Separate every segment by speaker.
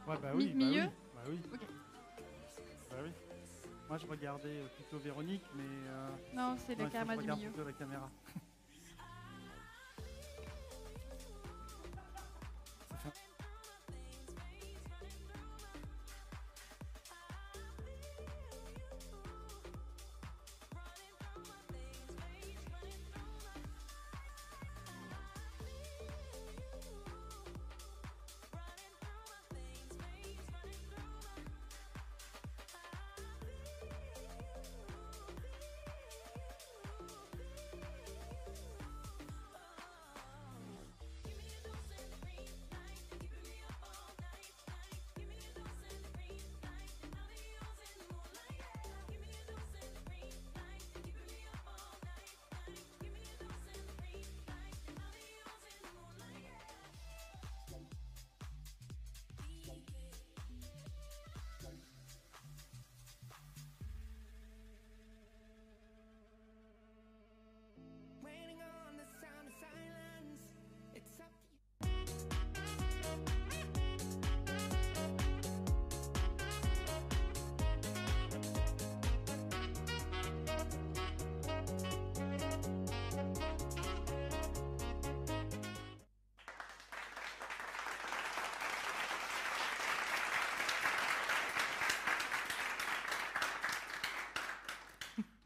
Speaker 1: Ouais, bah oui, bah
Speaker 2: Milieu?
Speaker 1: oui, bah oui,
Speaker 2: Ok.
Speaker 1: bah oui. Moi, je regardais plutôt Véronique, mais
Speaker 2: Non, c'est
Speaker 1: non,
Speaker 2: le
Speaker 1: il faut que je
Speaker 2: karma du
Speaker 1: regarde
Speaker 2: milieu.
Speaker 1: plutôt la caméra. Ça fait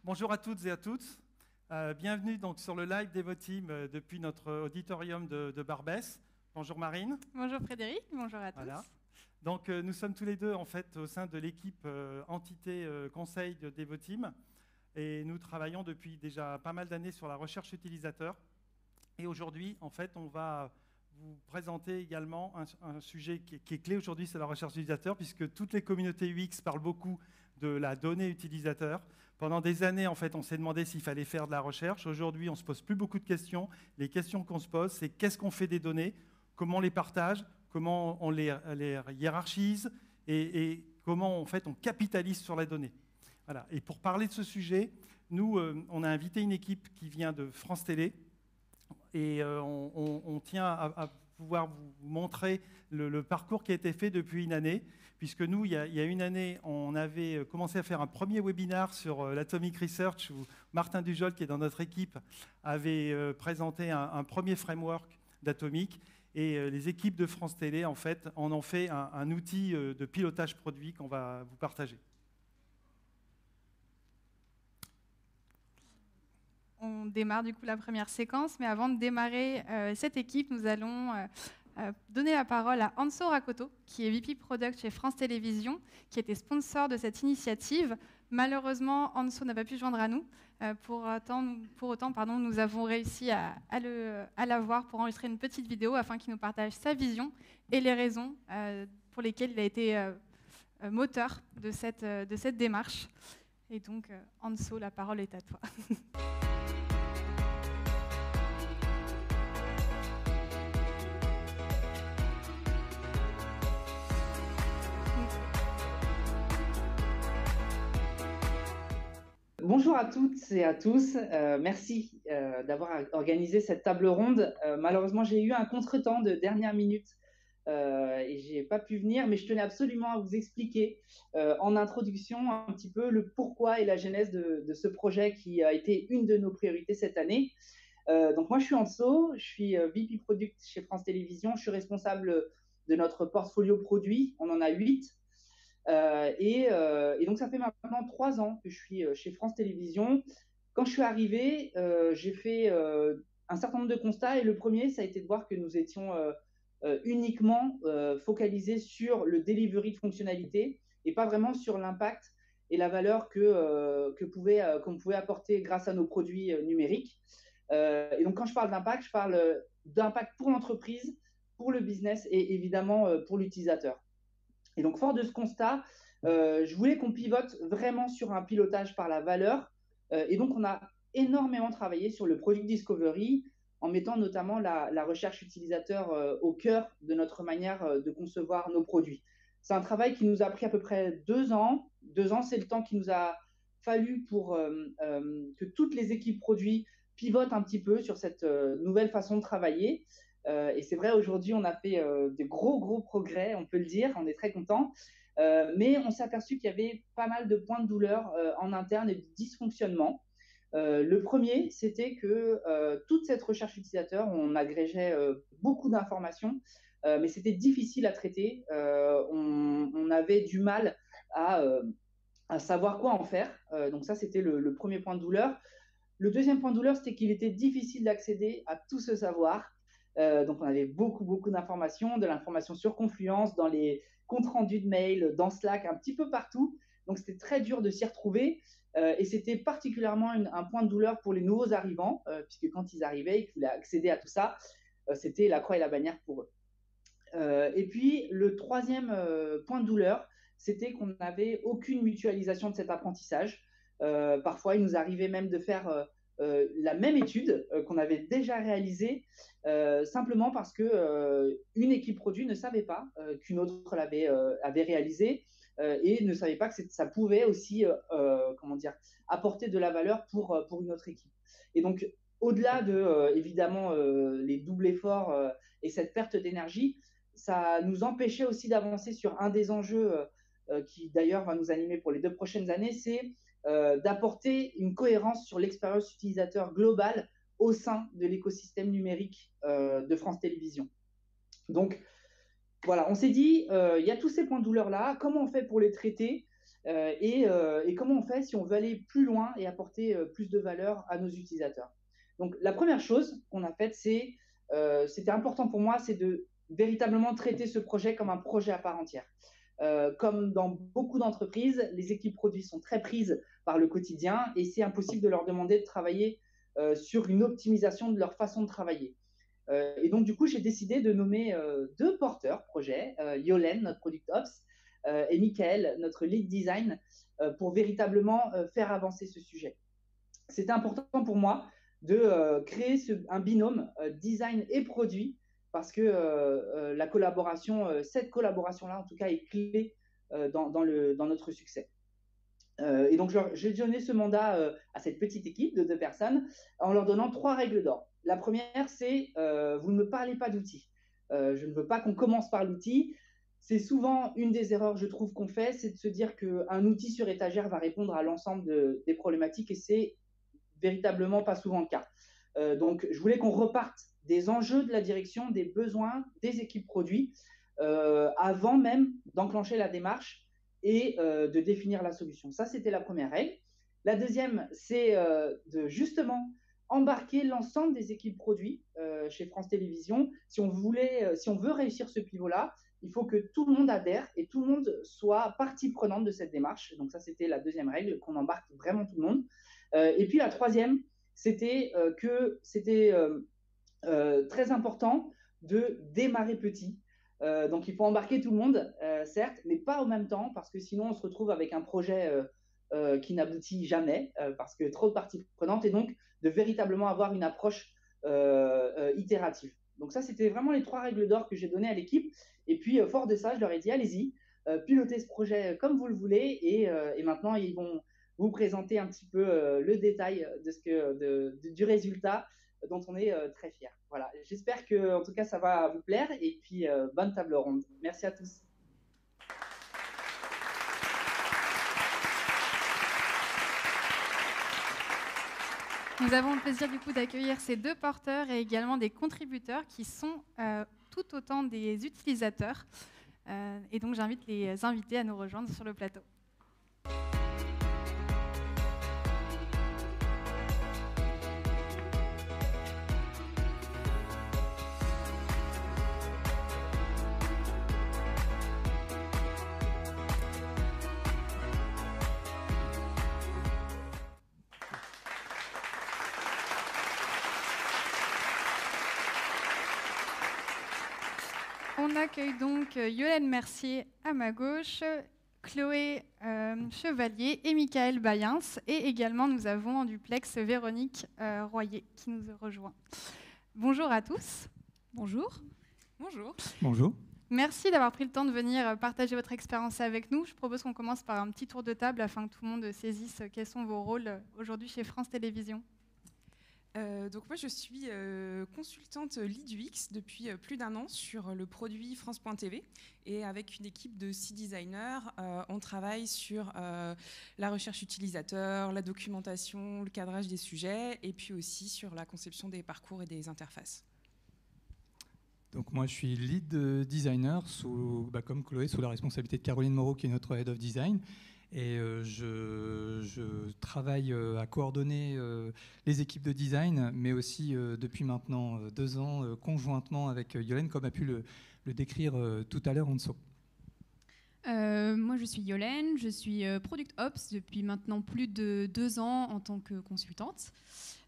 Speaker 1: Bonjour à toutes et à tous. Bienvenue donc sur le live d'Evoteam depuis notre auditorium de Barbès. Bonjour Marine.
Speaker 2: Bonjour Frédéric, bonjour à tous.
Speaker 1: Voilà. Donc nous sommes tous les deux en fait au sein de l'équipe entité conseil d'Evoteam et nous travaillons depuis déjà pas mal d'années sur la recherche utilisateur. Et aujourd'hui, en fait, on va vous présenter également un sujet qui est clé aujourd'hui, c'est la recherche utilisateur, puisque toutes les communautés UX parlent beaucoup de la donnée utilisateur. Pendant des années, en fait, on s'est demandé s'il fallait faire de la recherche. Aujourd'hui, on ne se pose plus beaucoup de questions. Les questions qu'on se pose, c'est qu'est-ce qu'on fait des données, comment on les partage, comment on les hiérarchise et comment, en fait, on capitalise sur la donnée. Voilà. Et pour parler de ce sujet, nous, on a invité une équipe qui vient de France Télé, et on tient à pouvoir vous montrer le parcours qui a été fait depuis une année, puisque nous, il y a une année, on avait commencé à faire un premier webinaire sur l'Atomic Research, où Martin Dujol, qui est dans notre équipe, avait présenté un premier framework d'Atomic, et les équipes de France Télé, en fait, en ont fait un outil de pilotage produit qu'on va vous partager.
Speaker 2: On démarre du coup la première séquence, mais avant de démarrer cette équipe, nous allons donner la parole à Anso Rakoto, qui est VP Product chez France Télévisions, qui était sponsor de cette initiative. Malheureusement, Anso n'a pas pu se joindre à nous. Pour autant, nous avons réussi à l'avoir pour enregistrer une petite vidéo afin qu'il nous partage sa vision et les raisons pour lesquelles il a été moteur de cette démarche. Et donc, Anso, la parole est à toi.
Speaker 3: Bonjour à toutes et à tous. Merci d'avoir organisé cette table ronde. Malheureusement, j'ai eu un contretemps de dernière minute et j'ai pas pu venir, mais je tenais absolument à vous expliquer en introduction un petit peu le pourquoi et la genèse de ce projet qui a été une de nos priorités cette année. Donc moi, je suis Anso, je suis VP Product chez France Télévisions. Je suis responsable de notre portfolio produit. On en a 8. Et donc, ça fait maintenant 3 ans que je suis chez France Télévisions. Quand je suis arrivée, j'ai fait un certain nombre de constats. Et le premier, ça a été de voir que nous étions uniquement focalisés sur le delivery de fonctionnalités et pas vraiment sur l'impact et la valeur qu'on pouvait apporter grâce à nos produits numériques. Et donc, quand je parle d'impact, je parle d'impact pour l'entreprise, pour le business et évidemment pour l'utilisateur. Et donc, fort de ce constat, je voulais qu'on pivote vraiment sur un pilotage par la valeur. Et donc, on a énormément travaillé sur le product discovery en mettant notamment la recherche utilisateur au cœur de notre manière de concevoir nos produits. C'est un travail qui nous a pris à peu près 2 ans. 2 ans, c'est le temps qu'il nous a fallu pour que toutes les équipes produits pivotent un petit peu sur cette nouvelle façon de travailler. Et c'est vrai, aujourd'hui, on a fait de gros progrès, on peut le dire, on est très contents. Mais on s'est aperçu qu'il y avait pas mal de points de douleur en interne et de dysfonctionnement. Le premier, c'était que toute cette recherche utilisateur, on agrégeait beaucoup d'informations, mais c'était difficile à traiter. On avait du mal à savoir quoi en faire. Donc ça, c'était le premier point de douleur. Le deuxième point de douleur, c'était qu'il était difficile d'accéder à tout ce savoir. Donc on avait beaucoup d'informations, de l'information sur Confluence, dans les comptes rendus de mails, dans Slack, un petit peu partout. Donc c'était très dur de s'y retrouver. Et c'était particulièrement un point de douleur pour les nouveaux arrivants, puisque quand ils arrivaient et qu'ils voulaient accéder à tout ça, c'était la croix et la bannière pour eux. Et puis le troisième point de douleur, c'était qu'on n'avait aucune mutualisation de cet apprentissage. Parfois, il nous arrivait même de faire la même étude qu'on avait déjà réalisée, simplement parce qu'une équipe produit ne savait pas qu'une autre avait réalisée et ne savait pas que ça pouvait aussi apporter de la valeur pour une autre équipe. Et donc, au-delà de, évidemment, les doubles efforts et cette perte d'énergie, ça nous empêchait aussi d'avancer sur un des enjeux qui, d'ailleurs, va nous animer pour les 2 prochaines années, c'est d'apporter une cohérence sur l'expérience utilisateur globale au sein de l'écosystème numérique de France Télévisions. Donc, voilà, on s'est dit, il y a tous ces points de douleur-là, comment on fait pour les traiter et comment on fait si on veut aller plus loin et apporter plus de valeur à nos utilisateurs. Donc, la première chose qu'on a faite, c'était important pour moi, c'est de véritablement traiter ce projet comme un projet à part entière. Comme dans beaucoup d'entreprises, les équipes produits sont très prises par le quotidien et c'est impossible de leur demander de travailler sur une optimisation de leur façon de travailler. Et donc, du coup, j'ai décidé de nommer 2 porteurs projet, Yolène, notre Product Ops, et Michael, notre Lead Design, pour véritablement faire avancer ce sujet. C'était important pour moi de créer un binôme design et produit parce que la collaboration, cette collaboration-là, en tout cas, est clé dans notre succès. Et donc, j'ai donné ce mandat à cette petite équipe de 2 personnes en leur donnant 3 règles d'or. La première, c'est vous ne me parlez pas d'outils. Je ne veux pas qu'on commence par l'outil. C'est souvent une des erreurs, je trouve, qu'on fait, c'est de se dire qu'un outil sur étagère va répondre à l'ensemble des problématiques et c'est véritablement pas souvent le cas. Donc, je voulais qu'on reparte des enjeux de la direction, des besoins des équipes produits avant même d'enclencher la démarche et de définir la solution. Ça, c'était la première règle. La deuxième, c'est de justement embarquer l'ensemble des équipes produits chez France Télévisions. Si on veut réussir ce pivot-là, il faut que tout le monde adhère et tout le monde soit partie prenante de cette démarche. Donc ça, c'était la deuxième règle, qu'on embarque vraiment tout le monde. Et puis la troisième, c'était que c'était très important de démarrer petit. Donc, il faut embarquer tout le monde, certes, mais pas au même temps, parce que sinon, on se retrouve avec un projet qui n'aboutit jamais, parce que trop de parties prenantes, et donc de véritablement avoir une approche itérative. Donc ça, c'était vraiment les 3 règles d'or que j'ai données à l'équipe. Et puis, fort de ça, je leur ai dit, allez-y, pilotez ce projet comme vous le voulez, et maintenant, ils vont vous présenter un petit peu le détail du résultat dont on est très fiers. Voilà, j'espère que en tout cas ça va vous plaire et puis bonne table ronde. Merci à tous.
Speaker 2: Nous avons le plaisir du coup d'accueillir ces 2 porteurs et également des contributeurs qui sont tout autant des utilisateurs. Et donc j'invite les invités à nous rejoindre sur le plateau. On accueille donc Yolène Mercier à ma gauche, Chloé Chevalier et Michael Bayens. Et également, nous avons en duplex Véronique Royer qui nous rejoint. Bonjour à tous.
Speaker 4: Bonjour. Bonjour.
Speaker 5: Bonjour.
Speaker 2: Merci d'avoir pris le temps de venir partager votre expérience avec nous. Je propose qu'on commence par un petit tour de table afin que tout le monde saisisse quels sont vos rôles aujourd'hui chez France Télévisions.
Speaker 4: Donc moi, je suis consultante lead UX depuis plus d'1 an sur le produit France.tv. Et avec une équipe de 6 designers, on travaille sur la recherche utilisateur, la documentation, le cadrage des sujets, et puis aussi sur la conception des parcours et des interfaces.
Speaker 5: Donc moi, je suis lead designer, comme Chloé, sous la responsabilité de Caroline Moreau, qui est notre Head of Design. Et je travaille à coordonner les équipes de design, mais aussi depuis maintenant 2 ans, conjointement avec Yolène, comme a pu le décrire tout à l'heure Anso.
Speaker 6: Moi, je suis Yolène, je suis Product Ops depuis maintenant plus de 2 ans en tant que consultante.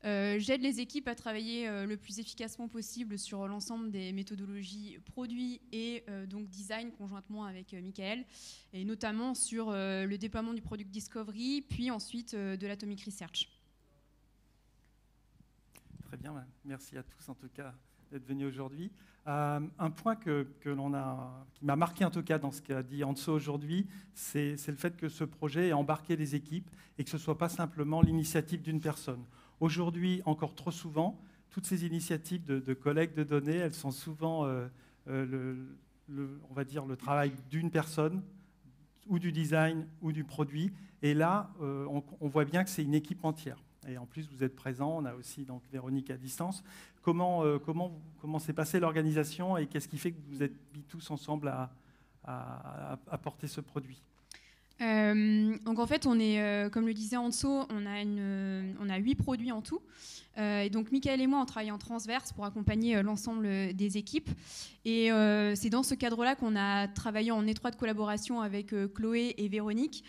Speaker 6: J'aide les équipes à travailler le plus efficacement possible sur l'ensemble des méthodologies produits et donc design conjointement avec Michael, et notamment sur le déploiement du Product Discovery, puis ensuite de l'Atomic Research.
Speaker 1: Très bien, merci à tous en tout cas d'être venus aujourd'hui. Un point qui m'a marqué en tout cas dans ce qu'a dit Anso aujourd'hui, c'est le fait que ce projet ait embarqué les équipes et que ce ne soit pas simplement l'initiative d'une personne. Aujourd'hui, encore trop souvent, toutes ces initiatives de collecte de données, elles sont souvent, on va dire, le travail d'une personne, ou du design, ou du produit. Et là, on voit bien que c'est une équipe entière. Et en plus, vous êtes présents. On a aussi donc Véronique à distance. Comment s'est passée l'organisation et qu'est-ce qui fait que vous êtes mis tous ensemble à porter ce produit ?
Speaker 6: Donc en fait, on est, comme le disait Anso, on a 8 produits en tout. Et donc Michael et moi, on travaille en transverse pour accompagner l'ensemble des équipes. Et c'est dans ce cadre-là qu'on a travaillé en étroite collaboration avec Chloé et Véronique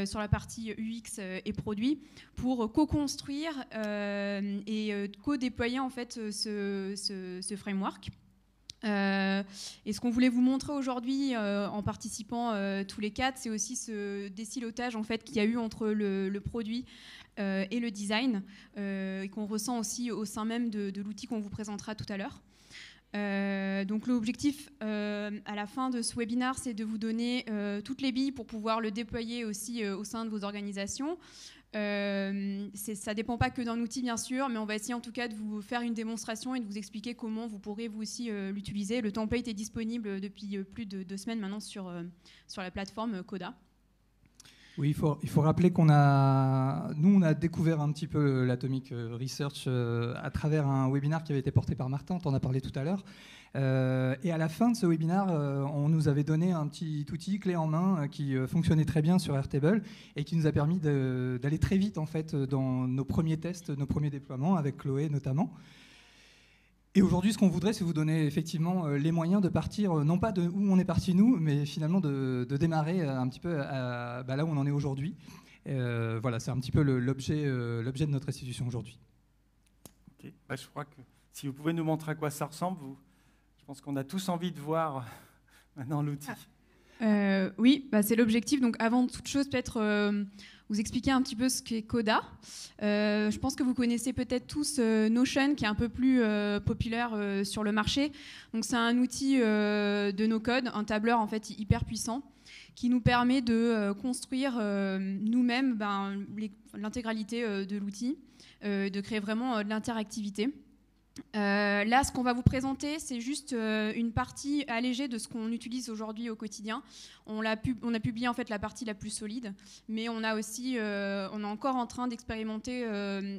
Speaker 6: sur la partie UX et produits pour co-construire et co-déployer en fait ce framework. Et ce qu'on voulait vous montrer aujourd'hui en participant tous les 4, c'est aussi ce désilotage en fait qu'il y a eu entre le produit et le design et qu'on ressent aussi au sein même de l'outil qu'on vous présentera tout à l'heure. Donc l'objectif à la fin de ce webinaire, c'est de vous donner toutes les billes pour pouvoir le déployer aussi au sein de vos organisations. Ça dépend pas que d'un outil bien sûr, mais on va essayer en tout cas de vous faire une démonstration et de vous expliquer comment vous pourrez vous aussi l'utiliser. Le template est disponible depuis plus de 2 semaines maintenant sur la plateforme Coda.
Speaker 5: Oui, il faut rappeler qu'on a découvert un petit peu l'Atomic Research à travers un webinaire qui avait été porté par Martin, on en a parlé tout à l'heure. Et à la fin de ce webinaire, on nous avait donné un petit outil clé en main qui fonctionnait très bien sur Airtable et qui nous a permis d'aller très vite en fait, dans nos premiers tests, nos premiers déploiements, avec Chloé notamment. Et aujourd'hui, ce qu'on voudrait, c'est vous donner effectivement les moyens de partir, non pas de où on est parti nous, mais finalement de démarrer un petit peu là où on en est aujourd'hui. Voilà, c'est un petit peu l'objet de notre institution aujourd'hui.
Speaker 1: Okay. Je crois que si vous pouvez nous montrer à quoi ça ressemble, je pense qu'on a tous envie de voir maintenant l'outil.
Speaker 6: Oui, c'est l'objectif. Donc avant toute chose, peut-être vous expliquer un petit peu ce qu'est Coda. Je pense que vous connaissez peut-être tous Notion, qui est un peu plus populaire sur le marché. Donc c'est un outil de no-code, un tableur en fait hyper puissant, qui nous permet de construire nous-mêmes l'intégralité de l'outil, de créer vraiment de l'interactivité. Là, ce qu'on va vous présenter, c'est juste une partie allégée de ce qu'on utilise aujourd'hui au quotidien. On a publié en fait la partie la plus solide, mais on est encore en train d'expérimenter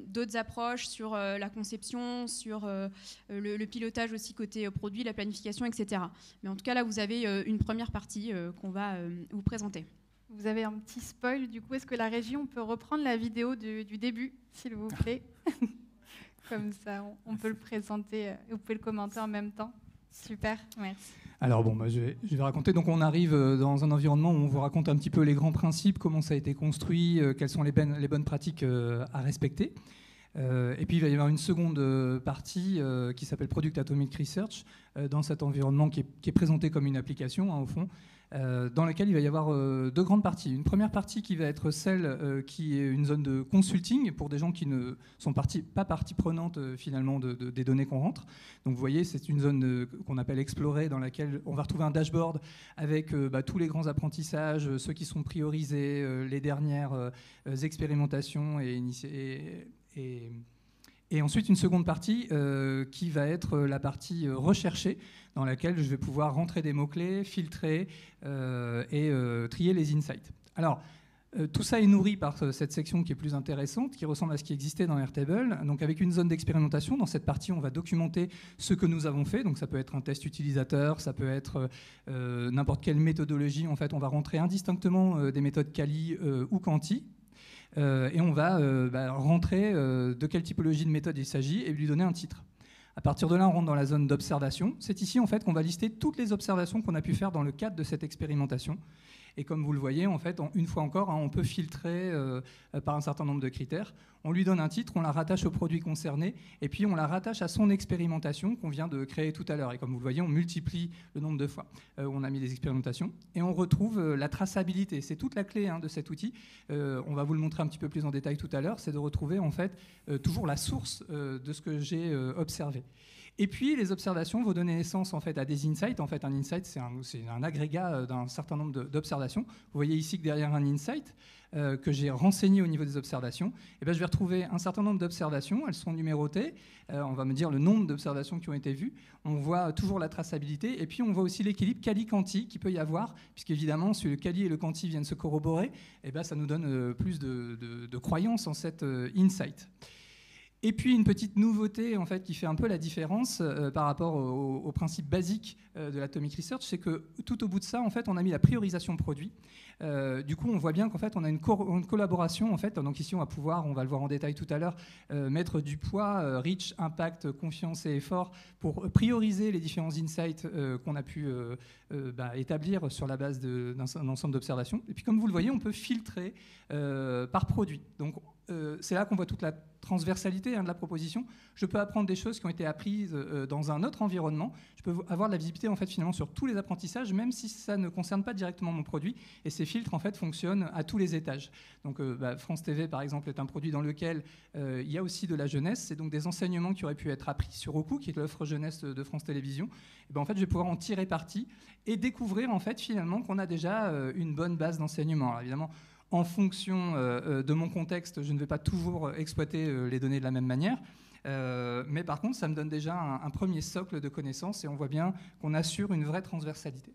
Speaker 6: d'autres approches sur la conception, sur le pilotage aussi côté produit, la planification, etc. Mais en tout cas, là, vous avez une première partie qu'on va vous présenter.
Speaker 2: Vous avez un petit spoil, du coup, est-ce que la régie, on peut reprendre la vidéo du début, s'il vous plaît? Comme ça, on peut le présenter, vous pouvez le commenter en même temps. Super, merci.
Speaker 5: Alors bon, je vais raconter. Donc on arrive dans un environnement où on vous raconte un petit peu les grands principes, comment ça a été construit, quelles sont les bonnes pratiques à respecter. Et puis il va y avoir une seconde partie qui s'appelle Product Atomic Research, dans cet environnement qui est présenté comme une application, au fond, dans laquelle il va y avoir 2 grandes parties. Une première partie qui va être celle qui est une zone de consulting pour des gens qui ne sont pas partie prenante finalement des données qu'on rentre. Donc vous voyez, c'est une zone qu'on appelle explorer, dans laquelle on va retrouver un dashboard avec tous les grands apprentissages, ceux qui sont priorisés, les dernières expérimentations et Et ensuite, une seconde partie qui va être la partie recherchée, dans laquelle je vais pouvoir rentrer des mots-clés, filtrer et trier les insights. Alors, tout ça est nourri par cette section qui est plus intéressante, qui ressemble à ce qui existait dans Airtable. Donc avec une zone d'expérimentation, dans cette partie, on va documenter ce que nous avons fait. Donc ça peut être un test utilisateur, ça peut être n'importe quelle méthodologie. En fait, on va rentrer indistinctement des méthodes quali ou quanti. Et on va rentrer de quelle typologie de méthode il s'agit et lui donner un titre. À partir de là, on rentre dans la zone d'observation. C'est ici en fait, qu'on va lister toutes les observations qu'on a pu faire dans le cadre de cette expérimentation. Et comme vous le voyez, en fait, une fois encore, on peut filtrer par un certain nombre de critères. On lui donne un titre, on la rattache au produit concerné, et puis on la rattache à son expérimentation qu'on vient de créer tout à l'heure. Et comme vous le voyez, on multiplie le nombre de fois où on a mis des expérimentations. Et on retrouve la traçabilité. C'est toute la clé de cet outil. On va vous le montrer un petit peu plus en détail tout à l'heure. C'est de retrouver en fait toujours la source de ce que j'ai observé. Et puis, les observations vont donner naissance en fait, à des insights. En fait, un insight, c'est un agrégat d'un certain nombre d'observations. Vous voyez ici que derrière un insight que j'ai renseigné au niveau des observations, je vais retrouver un certain nombre d'observations. Elles sont numérotées. On va me dire le nombre d'observations qui ont été vues. On voit toujours la traçabilité. Et puis, on voit aussi l'équilibre quali-quanti qu'il peut y avoir, puisqu'évidemment, si le quali et le quanti viennent se corroborer, ça nous donne plus de croyance en cet insight. Et puis une petite nouveauté en fait, qui fait un peu la différence par rapport au principe basique de l'Atomic Research, c'est que tout au bout de ça, en fait, on a mis la priorisation produit. Du coup, on voit bien qu'en fait, on a une collaboration. En fait, donc ici, on va le voir en détail tout à l'heure, mettre du poids, reach, impact, confiance et effort pour prioriser les différents insights qu'on a pu établir sur la base d'un ensemble d'observations. Et puis, comme vous le voyez, on peut filtrer par produit. Donc, c'est là qu'on voit toute la transversalité de la proposition. Je peux apprendre des choses qui ont été apprises dans un autre environnement. Je peux avoir de la visibilité en fait, finalement, sur tous les apprentissages, même si ça ne concerne pas directement mon produit. Et ces filtres en fait, fonctionnent à tous les étages. Donc, France TV, par exemple, est un produit dans lequel il y a aussi de la jeunesse. C'est donc des enseignements qui auraient pu être appris sur Roku, qui est l'offre jeunesse de France Télévisions. Et en fait, je vais pouvoir en tirer parti et découvrir en fait, finalement, qu'on a déjà une bonne base d'enseignement. Alors, évidemment, en fonction de mon contexte, je ne vais pas toujours exploiter les données de la même manière. Mais par contre, ça me donne déjà un premier socle de connaissances et on voit bien qu'on assure une vraie transversalité.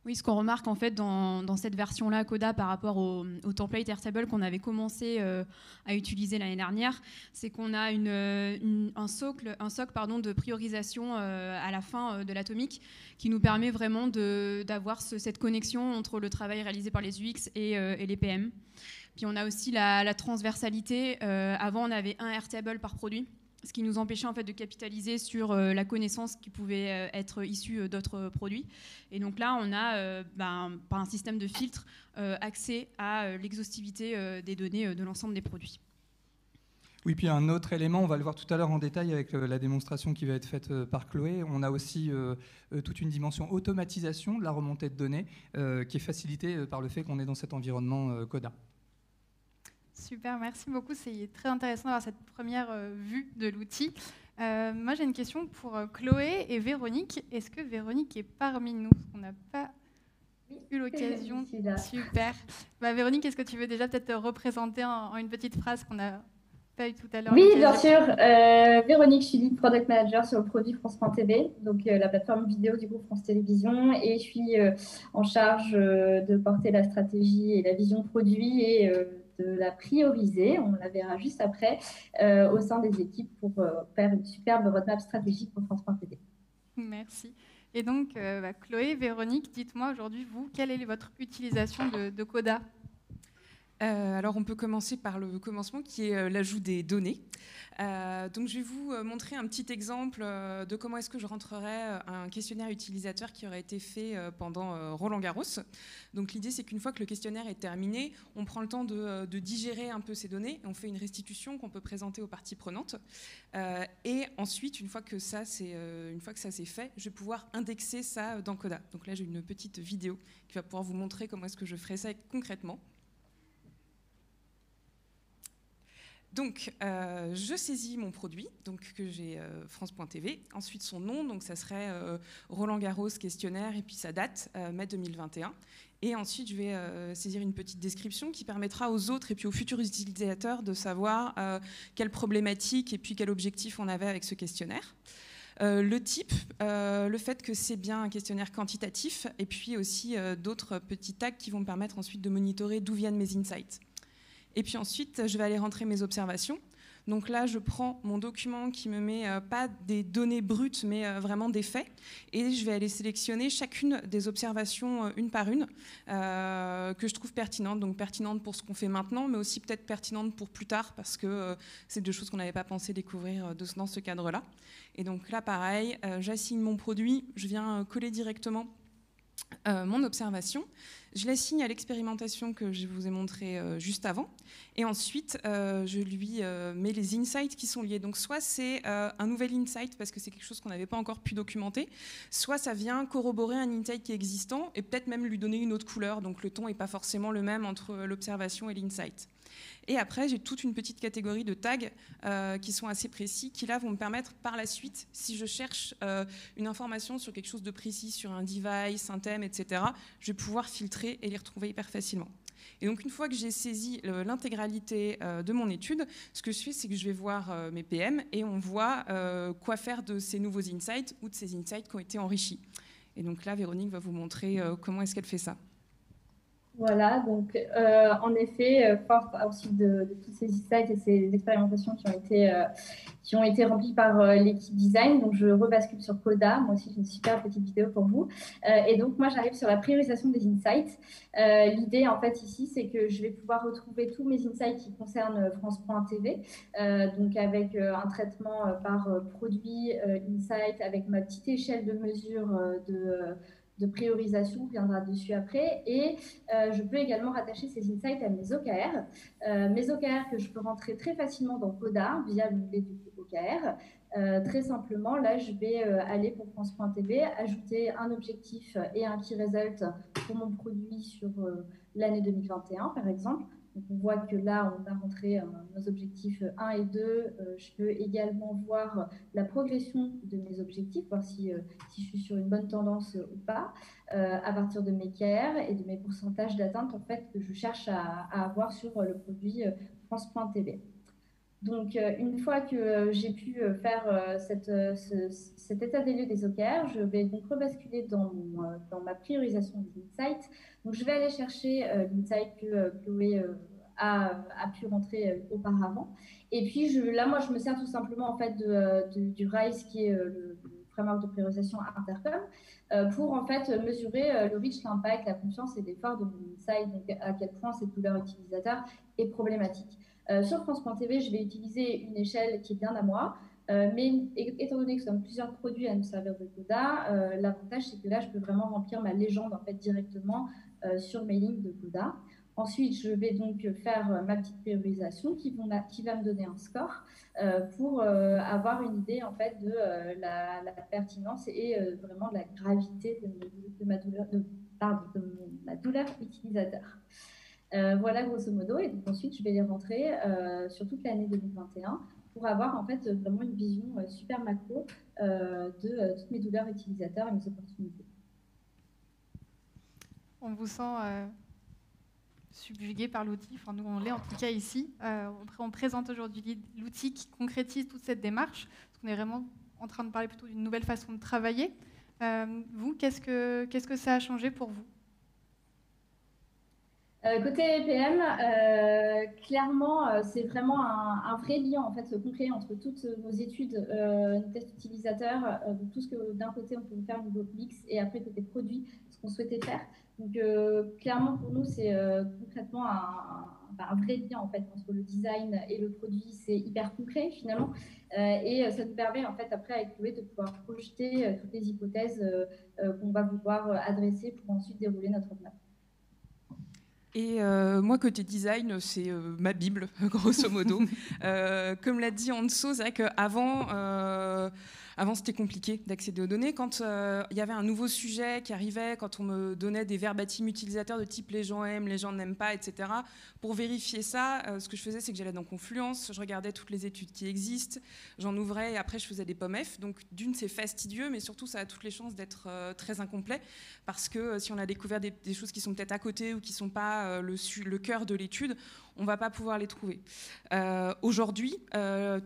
Speaker 6: Oui, ce qu'on remarque en fait dans cette version-là, Coda, par rapport au template Airtable qu'on avait commencé à utiliser l'année dernière, c'est qu'on a un socle de priorisation à la fin de l'Atomic qui nous permet vraiment d'avoir cette connexion entre le travail réalisé par les UX et les PM. Puis on a aussi la transversalité. Avant, on avait un Airtable par produit, ce qui nous empêchait en fait de capitaliser sur la connaissance qui pouvait être issue d'autres produits. Et donc là, on a, par un système de filtre, accès à l'exhaustivité des données de l'ensemble des produits.
Speaker 5: Oui, puis un autre élément, on va le voir tout à l'heure en détail avec la démonstration qui va être faite par Chloé, on a aussi toute une dimension automatisation de la remontée de données qui est facilitée par le fait qu'on est dans cet environnement Coda.
Speaker 2: Super, merci beaucoup. C'est très intéressant d'avoir cette première vue de l'outil. Moi, j'ai une question pour Chloé et Véronique. Est-ce que Véronique est parmi nous? On n'a pas eu l'occasion. Super. Véronique, est-ce que tu veux déjà peut-être te représenter en une petite phrase qu'on n'a pas eu tout à l'heure?
Speaker 7: Oui, bien sûr. Véronique, je suis lead product manager sur le produit France.tv, donc la plateforme vidéo du groupe France Télévisions, et je suis en charge de porter la stratégie et la vision produit et de la prioriser, on la verra juste après, au sein des équipes pour faire une superbe roadmap stratégique pour France.tv.
Speaker 2: Merci. Et donc, Chloé, Véronique, dites-moi aujourd'hui, vous, quelle est votre utilisation de Coda?
Speaker 4: Alors, on peut commencer par le commencement qui est l'ajout des données. Donc, je vais vous montrer un petit exemple de comment est-ce que je rentrerai un questionnaire utilisateur qui aurait été fait pendant Roland-Garros. Donc, l'idée, c'est qu'une fois que le questionnaire est terminé, on prend le temps de digérer un peu ces données et on fait une restitution qu'on peut présenter aux parties prenantes. Et ensuite, une fois que ça c'est fait, je vais pouvoir indexer ça dans Coda. Donc là, j'ai une petite vidéo qui va pouvoir vous montrer comment est-ce que je ferai ça concrètement. Donc, je saisis mon produit, donc que j'ai France.tv, ensuite son nom, donc ça serait Roland Garros questionnaire, et puis sa date, mai 2021. Et ensuite, je vais saisir une petite description qui permettra aux autres et puis aux futurs utilisateurs de savoir quelle problématique et puis quel objectif on avait avec ce questionnaire. Le type, le fait que c'est bien un questionnaire quantitatif, et puis aussi d'autres petits tags qui vont me permettre ensuite de monitorer d'où viennent mes insights. Et puis ensuite, je vais aller rentrer mes observations. Donc là, je prends mon document qui me met pas des données brutes, mais vraiment des faits. Et je vais aller sélectionner chacune des observations une par une que je trouve pertinentes. Donc pertinentes pour ce qu'on fait maintenant, mais aussi peut-être pertinentes pour plus tard, parce que c'est deux choses qu'on n'avait pas pensé découvrir dans ce cadre-là. Et donc là, pareil, j'assigne mon produit, je viens coller directement mon observation. Je l'assigne à l'expérimentation que je vous ai montrée juste avant. Et ensuite, je lui mets les insights qui sont liés. Donc soit c'est un nouvel insight parce que c'est quelque chose qu'on n'avait pas encore pu documenter, soit ça vient corroborer un insight qui est existant et peut-être même lui donner une autre couleur. Donc le ton n'est pas forcément le même entre l'observation et l'insight. Et après, j'ai toute une petite catégorie de tags qui sont assez précis, qui là vont me permettre par la suite, si je cherche une information sur quelque chose de précis, sur un device, un thème, etc., je vais pouvoir filtrer et les retrouver hyper facilement. Et donc, une fois que j'ai saisi l'intégralité de mon étude, ce que je fais, c'est que je vais voir mes PM et on voit quoi faire de ces nouveaux insights ou de ces insights qui ont été enrichis. Et donc là, Véronique va vous montrer comment est-ce qu'elle fait ça.
Speaker 7: Voilà, donc en effet, fort ensuite de tous ces insights et ces expérimentations qui ont été remplies par l'équipe design, donc je rebascule sur Coda. Moi aussi, j'ai une super petite vidéo pour vous. Et donc, moi, j'arrive sur la priorisation des insights. L'idée, en fait, ici, c'est que je vais pouvoir retrouver tous mes insights qui concernent France.tv, donc avec un traitement par produit, insight, avec ma petite échelle de mesure de priorisation, on viendra dessus après, et je peux également rattacher ces insights à mes OKR que je peux rentrer très facilement dans Coda via l'onglet du OKR. Très simplement, là, je vais aller pour France.tv, ajouter un objectif et un key result pour mon produit sur l'année 2021, par exemple. Donc, on voit que là, on a rentré nos objectifs 1 et 2. Je peux également voir la progression de mes objectifs, voir si je suis sur une bonne tendance ou pas, à partir de mes KR et de mes pourcentages d'atteinte en fait, que je cherche à avoir sur le produit France.tv. Donc, une fois que j'ai pu faire cet état des lieux des OKR, je vais donc rebasculer dans ma priorisation des insights. Donc, je vais aller chercher l'insight que Chloé a pu rentrer auparavant. Et puis, là, moi, je me sers tout simplement en fait, du RISE, qui est le framework de priorisation Intercom, pour en fait mesurer le reach, l'impact, la confiance et l'effort de mon insight, donc à quel point cette douleur utilisateur est problématique. Sur France.tv, je vais utiliser une échelle qui est bien à moi, mais étant donné que nous sommes plusieurs produits à nous servir de Coda, l'avantage c'est que là, je peux vraiment remplir ma légende en fait, directement sur mes lignes de Coda. Ensuite, je vais donc faire ma petite priorisation qui va me donner un score pour avoir une idée en fait, de la pertinence et vraiment de la gravité de ma douleur utilisateur. Voilà grosso modo, et donc ensuite je vais les rentrer sur toute l'année 2021 pour avoir en fait vraiment une vision super macro de toutes mes douleurs utilisateurs et mes opportunités.
Speaker 2: On vous sent subjugué par l'outil, enfin nous on l'est en tout cas ici. On présente aujourd'hui l'outil qui concrétise toute cette démarche, parce qu'on est vraiment en train de parler plutôt d'une nouvelle façon de travailler. Vous, qu'est-ce que ça a changé pour vous ?
Speaker 7: Côté PM, clairement, c'est vraiment un vrai lien en fait, concret entre toutes nos études, nos tests utilisateurs, tout ce que d'un côté on pouvait faire au niveau mix et après côté produit, ce qu'on souhaitait faire. Donc clairement pour nous, c'est concrètement un vrai lien en fait, entre le design et le produit. C'est hyper concret finalement et ça nous permet en fait après avec Chloé de pouvoir projeter toutes les hypothèses qu'on va vouloir adresser pour ensuite dérouler notre roadmap.
Speaker 4: Et moi, côté design, c'est ma Bible, grosso modo. Comme l'a dit Anso, c'est vrai qu'avant Avant, c'était compliqué d'accéder aux données. Quand il y avait un nouveau sujet qui arrivait, quand on me donnait des verbatim utilisateurs de type les gens aiment, les gens n'aiment pas, etc., pour vérifier ça, ce que je faisais, c'est que j'allais dans Confluence, je regardais toutes les études qui existent, j'en ouvrais et après je faisais des POMF. Donc d'une, c'est fastidieux, mais surtout ça a toutes les chances d'être très incomplet, parce que si on a découvert des choses qui sont peut-être à côté ou qui ne sont pas le cœur de l'étude, on ne va pas pouvoir les trouver. Aujourd'hui,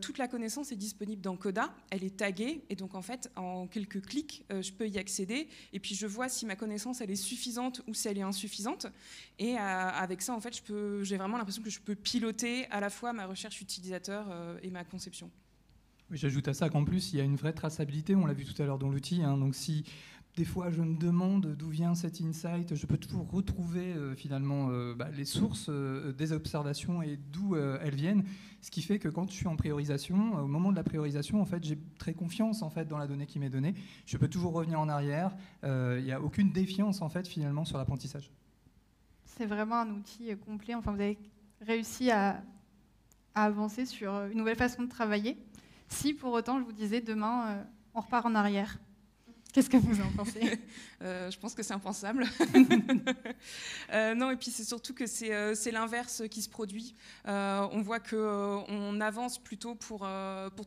Speaker 4: toute la connaissance est disponible dans Coda, elle est taguée, et donc en fait, en quelques clics, je peux y accéder, et puis je vois si ma connaissance elle est suffisante ou si elle est insuffisante, et avec ça, en fait, j'ai vraiment l'impression que je peux piloter à la fois ma recherche utilisateur et ma conception.
Speaker 5: Oui, j'ajoute à ça qu'en plus, il y a une vraie traçabilité, on l'a vu tout à l'heure dans l'outil, hein, donc si des fois je me demande d'où vient cet insight, je peux toujours retrouver finalement les sources des observations et d'où elles viennent, ce qui fait que quand je suis en priorisation, au moment de la priorisation, en fait, j'ai très confiance en fait, dans la donnée qui m'est donnée, je peux toujours revenir en arrière, il n'y a aucune défiance en fait, finalement sur l'apprentissage.
Speaker 2: C'est vraiment un outil complet. Enfin, vous avez réussi à avancer sur une nouvelle façon de travailler. Si pour autant, je vous disais, demain, on repart en arrière, qu'est-ce que vous en pensez ?
Speaker 4: Je pense que c'est impensable. Non, et puis c'est surtout que c'est l'inverse qui se produit. On voit qu'on avance plutôt pour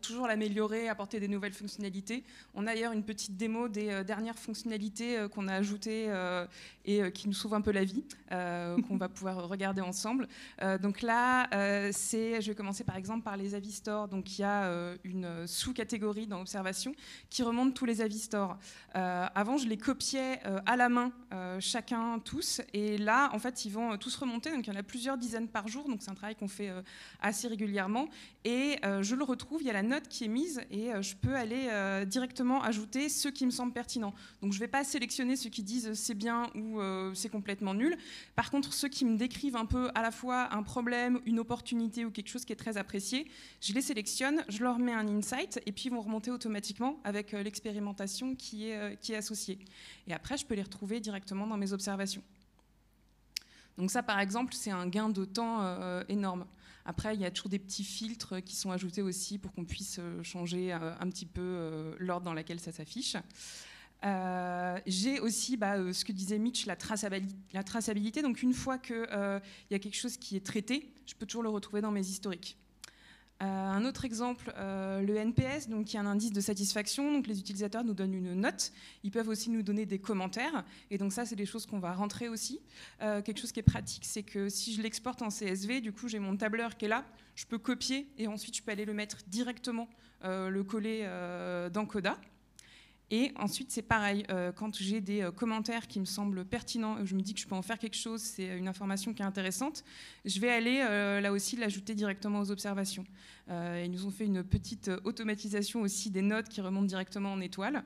Speaker 4: toujours l'améliorer, apporter des nouvelles fonctionnalités. On a d'ailleurs une petite démo des dernières fonctionnalités qu'on a ajoutées et qui nous sauvent un peu la vie, qu'on va pouvoir regarder ensemble. Donc là, je vais commencer par exemple par les avis stores. Donc il y a une sous-catégorie dans Observation qui remonte tous les avis stores. Avant, je les copiais à la main, chacun, tous. Et là, en fait, ils vont tous remonter. Donc il y en a plusieurs dizaines par jour. Donc c'est un travail qu'on fait assez régulièrement. Et je le retrouve, il y a la note qui est mise et je peux aller directement ajouter ceux qui me semblent pertinents. Donc je ne vais pas sélectionner ceux qui disent c'est bien ou c'est complètement nul. Par contre, ceux qui me décrivent un peu à la fois un problème, une opportunité ou quelque chose qui est très apprécié, je les sélectionne, je leur mets un insight et puis ils vont remonter automatiquement avec l'expérimentation qui est associée. Et après, je peux les retrouver directement dans mes observations. Donc ça, par exemple, c'est un gain de temps énorme. Après, il y a toujours des petits filtres qui sont ajoutés aussi pour qu'on puisse changer un petit peu l'ordre dans lequel ça s'affiche. J'ai aussi ce que disait Mitch, la traçabilité. Donc une fois qu'il y a quelque chose qui est traité, je peux toujours le retrouver dans mes historiques. Un autre exemple, le NPS, donc, qui est un indice de satisfaction. Donc, les utilisateurs nous donnent une note. Ils peuvent aussi nous donner des commentaires. Et donc ça, c'est des choses qu'on va rentrer aussi. Quelque chose qui est pratique, c'est que si je l'exporte en CSV, du coup, j'ai mon tableur qui est là. Je peux copier et ensuite, je peux aller le mettre directement, le coller dans Coda. Et ensuite, c'est pareil, quand j'ai des commentaires qui me semblent pertinents, je me dis que je peux en faire quelque chose, c'est une information qui est intéressante, je vais aller là aussi l'ajouter directement aux observations. Ils nous ont fait une petite automatisation aussi des notes qui remontent directement en étoiles.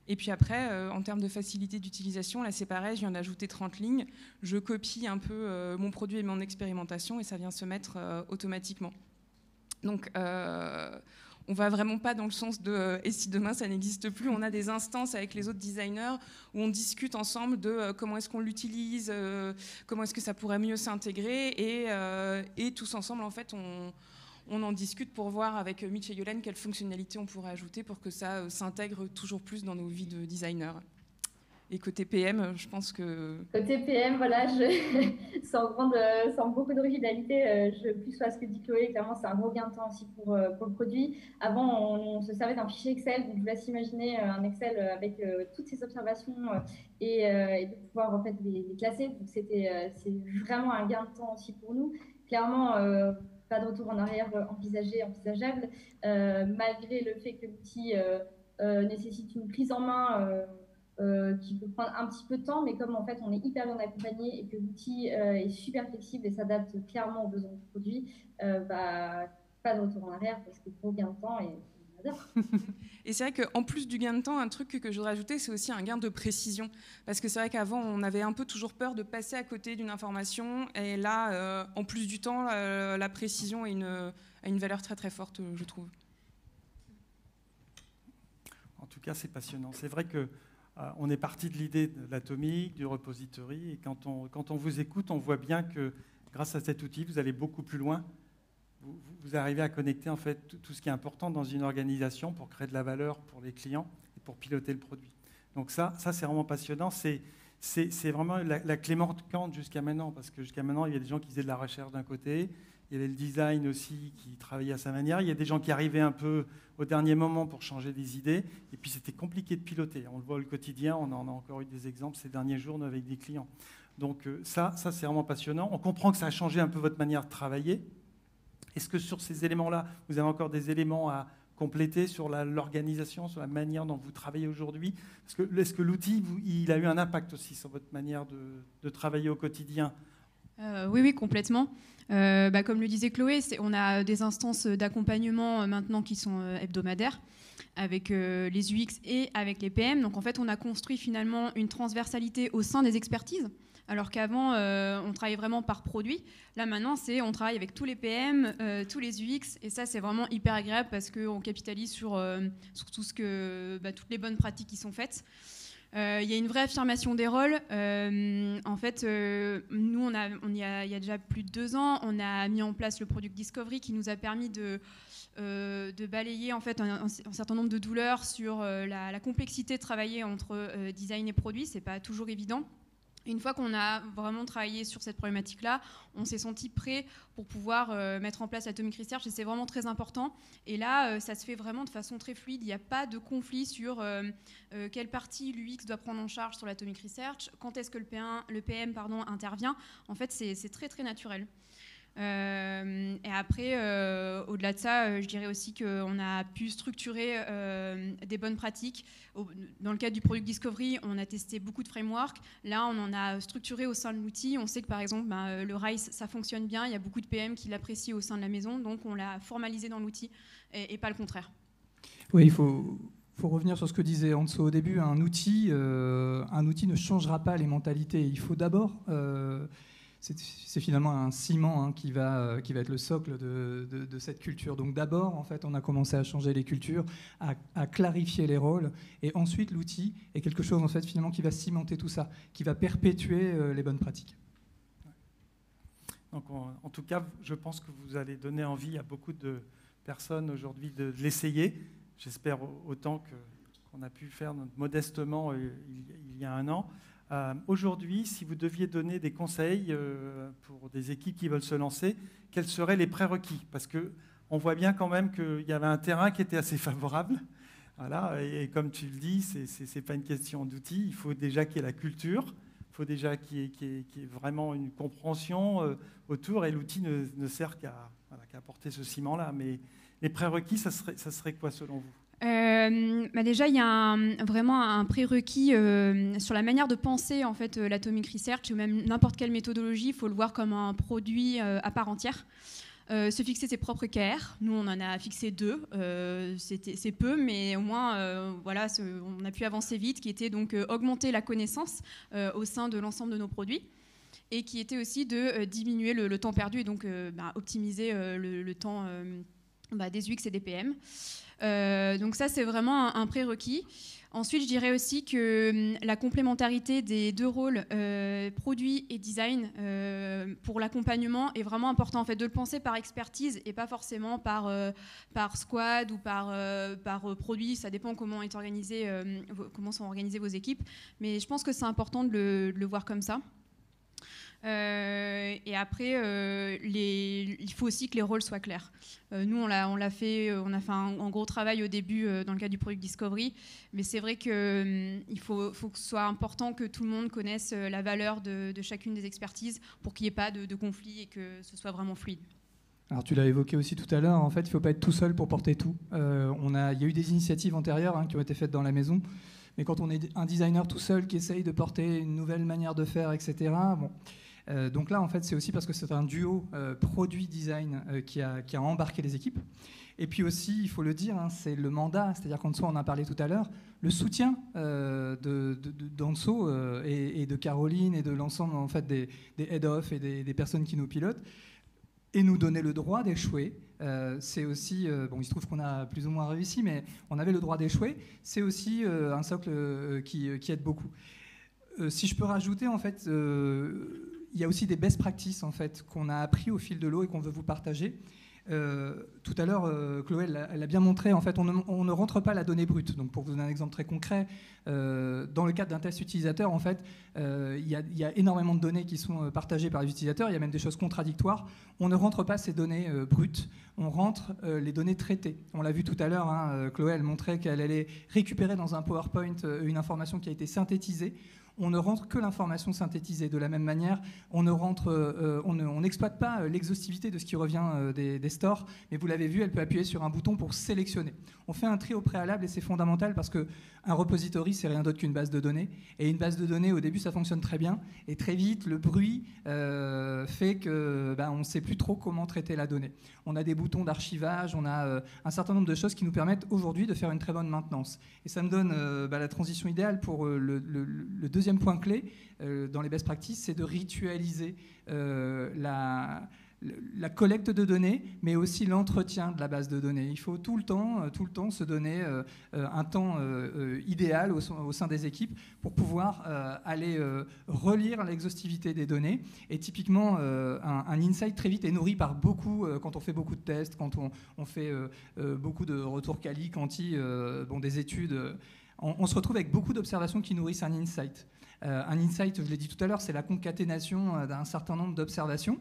Speaker 4: Et puis après, en termes de facilité d'utilisation, là c'est pareil, je viens d'ajouter 30 lignes, je copie un peu mon produit et mon expérimentation et ça vient se mettre automatiquement. Donc, on ne va vraiment pas dans le sens de et si demain ça n'existe plus, on a des instances avec les autres designers où on discute ensemble de comment est-ce qu'on l'utilise, comment est-ce que ça pourrait mieux s'intégrer et tous ensemble en fait on en discute pour voir avec Mitch et Yolène quelles fonctionnalités on pourrait ajouter pour que ça s'intègre toujours plus dans nos vies de designers. Et côté PM, je pense que...
Speaker 7: Côté PM, voilà, sans beaucoup d'originalité, plus à ce que dit Chloé, clairement c'est un gros gain de temps aussi pour le produit. Avant, on se servait d'un fichier Excel, donc je vous laisse imaginer un Excel avec toutes ces observations et de pouvoir en fait les classer. Donc c'est vraiment un gain de temps aussi pour nous. Clairement, pas de retour en arrière envisageable, malgré le fait que l'outil nécessite une prise en main qui peut prendre un petit peu de temps, mais comme en fait on est hyper bien accompagné et que l'outil est super flexible et s'adapte clairement aux besoins du produit, pas de retour en arrière parce que gros gain de temps et on adore.
Speaker 4: Et c'est vrai qu'en plus du gain de temps, un truc que je voudrais ajouter, c'est aussi un gain de précision. Parce que c'est vrai qu'avant, on avait un peu toujours peur de passer à côté d'une information. Et là, en plus du temps, la précision a une valeur très très forte, je trouve.
Speaker 1: En tout cas, c'est passionnant. C'est vrai que on est parti de l'idée de l'atomique, du repository, et quand on vous écoute, on voit bien que grâce à cet outil, vous allez beaucoup plus loin vous arrivez à connecter en fait tout ce qui est important dans une organisation pour créer de la valeur pour les clients et pour piloter le produit. Donc ça c'est vraiment passionnant. C'est vraiment la clé manquante jusqu'à maintenant, parce que jusqu'à maintenant, il y a des gens qui faisaient de la recherche d'un côté, il y avait le design aussi qui travaillait à sa manière, il y a des gens qui arrivaient un peu au dernier moment pour changer des idées, et puis c'était compliqué de piloter. On le voit au quotidien, on en a encore eu des exemples ces derniers jours avec des clients. Donc ça c'est vraiment passionnant. On comprend que ça a changé un peu votre manière de travailler. Est-ce que sur ces éléments-là, vous avez encore des éléments à compléter sur l'organisation, sur la manière dont vous travaillez aujourd'hui? Est-ce que l'outil, il a eu un impact aussi sur votre manière de travailler au quotidien?
Speaker 6: Oui, complètement. Comme le disait Chloé, on a des instances d'accompagnement maintenant qui sont hebdomadaires avec les UX et avec les PM. Donc en fait, on a construit finalement une transversalité au sein des expertises. Alors qu'avant, on travaillait vraiment par produit. Là, maintenant, on travaille avec tous les PM, tous les UX. Et ça, c'est vraiment hyper agréable parce qu'on capitalise sur tout toutes les bonnes pratiques qui sont faites. Il y a une vraie affirmation des rôles. En fait, nous, il y a déjà plus de 2 ans, on a mis en place le Product Discovery qui nous a permis de balayer en fait, un certain nombre de douleurs sur la complexité de travailler entre design et produit. C'est pas toujours évident. Une fois qu'on a vraiment travaillé sur cette problématique-là, on s'est senti prêt pour pouvoir mettre en place Atomic Research et c'est vraiment très important. Et là, ça se fait vraiment de façon très fluide. Il n'y a pas de conflit sur quelle partie l'UX doit prendre en charge sur l'Atomic Research, quand est-ce que le PM intervient. En fait, c'est très, très naturel. Et après, au-delà de ça, je dirais aussi qu'on a pu structurer des bonnes pratiques. Dans le cadre du Product Discovery, on a testé beaucoup de frameworks. Là, on en a structuré au sein de l'outil. On sait que par exemple, le RISE, ça fonctionne bien. Il y a beaucoup de PM qui l'apprécient au sein de la maison. Donc, on l'a formalisé dans l'outil et pas le contraire.
Speaker 5: Oui, il faut revenir sur ce que disait Anso au début. Un outil ne changera pas les mentalités. Il faut d'abord... c'est finalement un ciment qui va être le socle de cette culture. Donc d'abord, en fait, on a commencé à changer les cultures, à clarifier les rôles, et ensuite l'outil est quelque chose en fait finalement qui va cimenter tout ça, qui va perpétuer les bonnes pratiques.
Speaker 1: Donc en tout cas, je pense que vous allez donner envie à beaucoup de personnes aujourd'hui de l'essayer. J'espère autant qu'on a pu faire modestement il y a 1 an. Aujourd'hui, si vous deviez donner des conseils pour des équipes qui veulent se lancer, quels seraient les prérequis? Parce qu'on voit bien quand même qu'il y avait un terrain qui était assez favorable. Voilà, et comme tu le dis, ce n'est pas une question d'outils. Il faut déjà qu'il y ait la culture, il faut déjà qu'il y ait vraiment une compréhension autour, et l'outil ne sert qu'à apporter ce ciment-là. Mais les prérequis, ça serait quoi selon vous?
Speaker 6: Déjà, il y a vraiment un prérequis sur la manière de penser en fait, l'Atomic Research ou même n'importe quelle méthodologie. Il faut le voir comme un produit à part entière. Se fixer ses propres KR. Nous, on en a fixé 2. C'est peu, mais au moins, voilà, on a pu avancer vite, qui était donc augmenter la connaissance au sein de l'ensemble de nos produits et qui était aussi de diminuer le temps perdu et donc optimiser le temps des UX et des PM. Donc ça, c'est vraiment un prérequis. Ensuite, je dirais aussi que la complémentarité des 2 rôles, produit et design, pour l'accompagnement est vraiment important en fait, de le penser par expertise et pas forcément par squad ou par produit. Ça dépend comment sont organisées vos équipes. Mais je pense que c'est important de le voir comme ça. Et après, il faut aussi que les rôles soient clairs. Nous, on a fait un gros travail au début dans le cadre du Product Discovery, mais c'est vrai qu'il faut que ce soit important que tout le monde connaisse la valeur de chacune des expertises pour qu'il n'y ait pas de conflit et que ce soit vraiment fluide.
Speaker 5: Alors tu l'as évoqué aussi tout à l'heure, en fait, il ne faut pas être tout seul pour porter tout. Il y a eu des initiatives antérieures qui ont été faites dans la maison, mais quand on est un designer tout seul qui essaye de porter une nouvelle manière de faire, etc., donc là, en fait, c'est aussi parce que c'est un duo produit-design qui a embarqué les équipes. Et puis aussi, il faut le dire, c'est le mandat, c'est-à-dire qu'Anso, on en a parlé tout à l'heure, le soutien d'Anso et de Caroline et de l'ensemble en fait, des head-off et des personnes qui nous pilotent, et nous donner le droit d'échouer. C'est aussi, il se trouve qu'on a plus ou moins réussi, mais on avait le droit d'échouer. C'est aussi un socle qui aide beaucoup. Si je peux rajouter, en fait... il y a aussi des best practices en fait, qu'on a appris au fil de l'eau et qu'on veut vous partager. Tout à l'heure, Chloé elle a bien montré, en fait, on ne rentre pas la donnée brute. Donc, pour vous donner un exemple très concret, dans le cadre d'un test utilisateur, en fait, il y a énormément de données qui sont partagées par les utilisateurs. Il y a même des choses contradictoires. On ne rentre pas ces données brutes. On rentre les données traitées. On l'a vu tout à l'heure. Chloé, elle montrait qu'elle allait récupérer dans un PowerPoint une information qui a été synthétisée. On ne rentre que l'information synthétisée. De la même manière, on n'exploite pas l'exhaustivité de ce qui revient des stores, mais vous l'avez vu, elle peut appuyer sur un bouton pour sélectionner. On fait un tri au préalable et c'est fondamental parce qu'un repository, c'est rien d'autre qu'une base de données. Et une base de données, au début, ça fonctionne très bien. Et très vite, le bruit fait qu'on ne sait plus trop comment traiter la donnée. On a des boutons d'archivage, on a un certain nombre de choses qui nous permettent aujourd'hui de faire une très bonne maintenance. Et ça me donne la transition idéale pour le deuxième point clé dans les best practices, c'est de ritualiser la collecte de données, mais aussi l'entretien de la base de données. Il faut tout le temps se donner un temps idéal au sein des équipes pour pouvoir aller relire l'exhaustivité des données. Et typiquement, un insight très vite est nourri par beaucoup, quand on fait beaucoup de tests, quand on fait beaucoup de retours quali, quanti, des études, on se retrouve avec beaucoup d'observations qui nourrissent un insight. Un insight, je l'ai dit tout à l'heure, c'est la concaténation d'un certain nombre d'observations.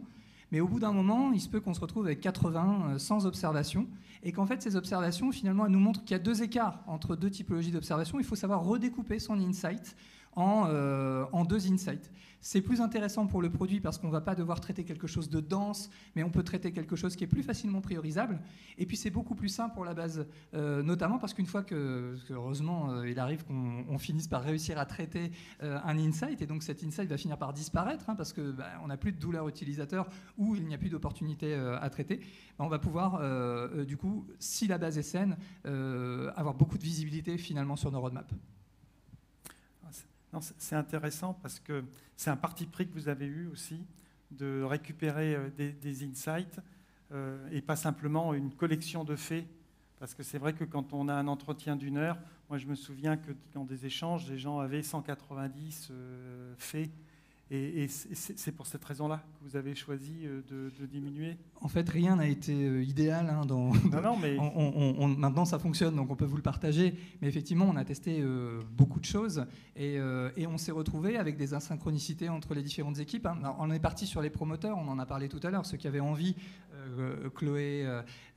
Speaker 5: Mais au bout d'un moment, il se peut qu'on se retrouve avec 80, 100 observations, et qu'en fait, ces observations, finalement, elles nous montrent qu'il y a deux écarts entre deux typologies d'observations. Il faut savoir redécouper son insight en deux insights. C'est plus intéressant pour le produit parce qu'on ne va pas devoir traiter quelque chose de dense, mais on peut traiter quelque chose qui est plus facilement priorisable. Et puis c'est beaucoup plus simple pour la base, notamment parce qu'une fois heureusement, il arrive qu'on finisse par réussir à traiter un insight, et donc cet insight va finir par disparaître, parce qu'on n'a plus de douleur utilisateur ou il n'y a plus d'opportunité à traiter, on va pouvoir, du coup, si la base est saine, avoir beaucoup de visibilité finalement sur nos roadmaps.
Speaker 1: C'est intéressant parce que c'est un parti pris que vous avez eu aussi, de récupérer des insights et pas simplement une collection de faits. Parce que c'est vrai que quand on a un entretien d'1 heure, moi je me souviens que dans des échanges, les gens avaient 190 faits. Et c'est pour cette raison-là que vous avez choisi de diminuer?
Speaker 5: En fait, rien n'a été idéal.
Speaker 1: Mais...
Speaker 5: maintenant, ça fonctionne, donc on peut vous le partager. Mais effectivement, on a testé beaucoup de choses et on s'est retrouvé avec des asynchronicités entre les différentes équipes. Alors, on est parti sur les promoteurs, on en a parlé tout à l'heure. Ceux qui avaient envie, Chloé,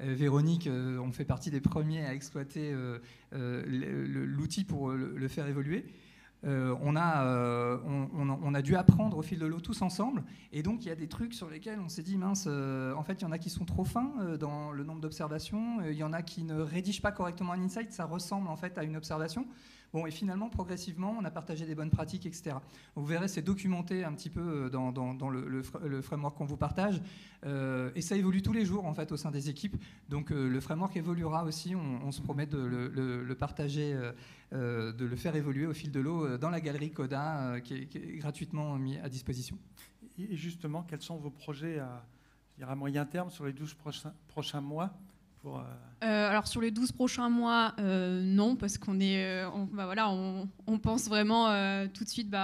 Speaker 5: Véronique, on fait partie des premiers à exploiter l'outil pour le faire évoluer. On a dû apprendre au fil de l'eau tous ensemble, et donc il y a des trucs sur lesquels on s'est dit mince, en fait il y en a qui sont trop fins dans le nombre d'observations, il y en a qui ne rédigent pas correctement un insight, ça ressemble en fait à une observation. Bon, et finalement, progressivement, on a partagé des bonnes pratiques, etc. Vous verrez, c'est documenté un petit peu dans le framework qu'on vous partage. Et ça évolue tous les jours, en fait, au sein des équipes. Donc, le framework évoluera aussi. On se promet de le partager, de le faire évoluer au fil de l'eau dans la galerie Coda, qui est gratuitement mis à disposition.
Speaker 1: Et justement, quels sont vos projets à moyen terme sur les 12 prochains mois?
Speaker 6: Alors sur les 12 prochains mois, non, parce qu'on est, on pense vraiment tout de suite,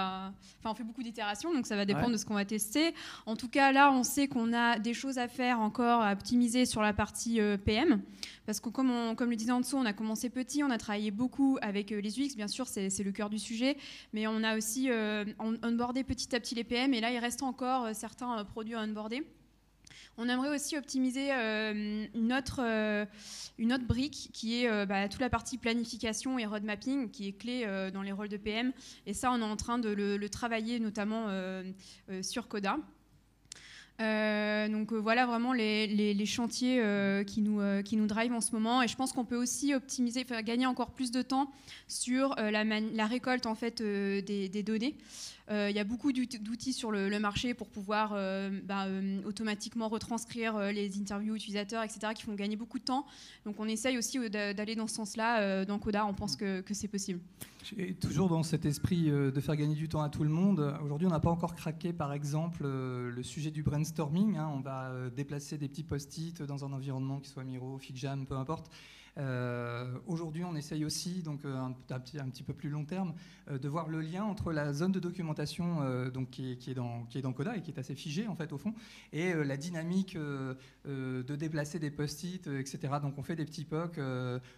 Speaker 6: on fait beaucoup d'itérations, donc ça va dépendre de ce qu'on va tester. En tout cas, là, on sait qu'on a des choses à faire encore, à optimiser sur la partie PM, parce que comme le disait en dessous, on a commencé petit, on a travaillé beaucoup avec les UX, bien sûr, c'est le cœur du sujet, mais on a aussi onboardé petit à petit les PM, et là, il reste encore certains produits à onboarder. On aimerait aussi optimiser une autre brique qui est toute la partie planification et road mapping qui est clé dans les rôles de PM. Et ça, on est en train de le travailler notamment sur Coda. Donc voilà vraiment les chantiers qui nous drivent en ce moment, et je pense qu'on peut aussi optimiser, faire gagner encore plus de temps sur la récolte en fait des données. Il y a beaucoup d'outils sur le marché pour pouvoir automatiquement retranscrire les interviews utilisateurs, etc., qui font gagner beaucoup de temps. Donc on essaye aussi d'aller dans ce sens-là. Dans Coda, on pense que c'est possible.
Speaker 5: Et toujours dans cet esprit de faire gagner du temps à tout le monde, aujourd'hui on n'a pas encore craqué par exemple le sujet du brainstorming. On va déplacer des petits post-it dans un environnement qui soit Miro, Figjam, peu importe. Aujourd'hui, on essaye aussi, donc un petit peu plus long terme, de voir le lien entre la zone de documentation donc, qui est dans Coda et qui est assez figée en fait au fond, et la dynamique de déplacer des post-it, etc. Donc on fait des petits POC.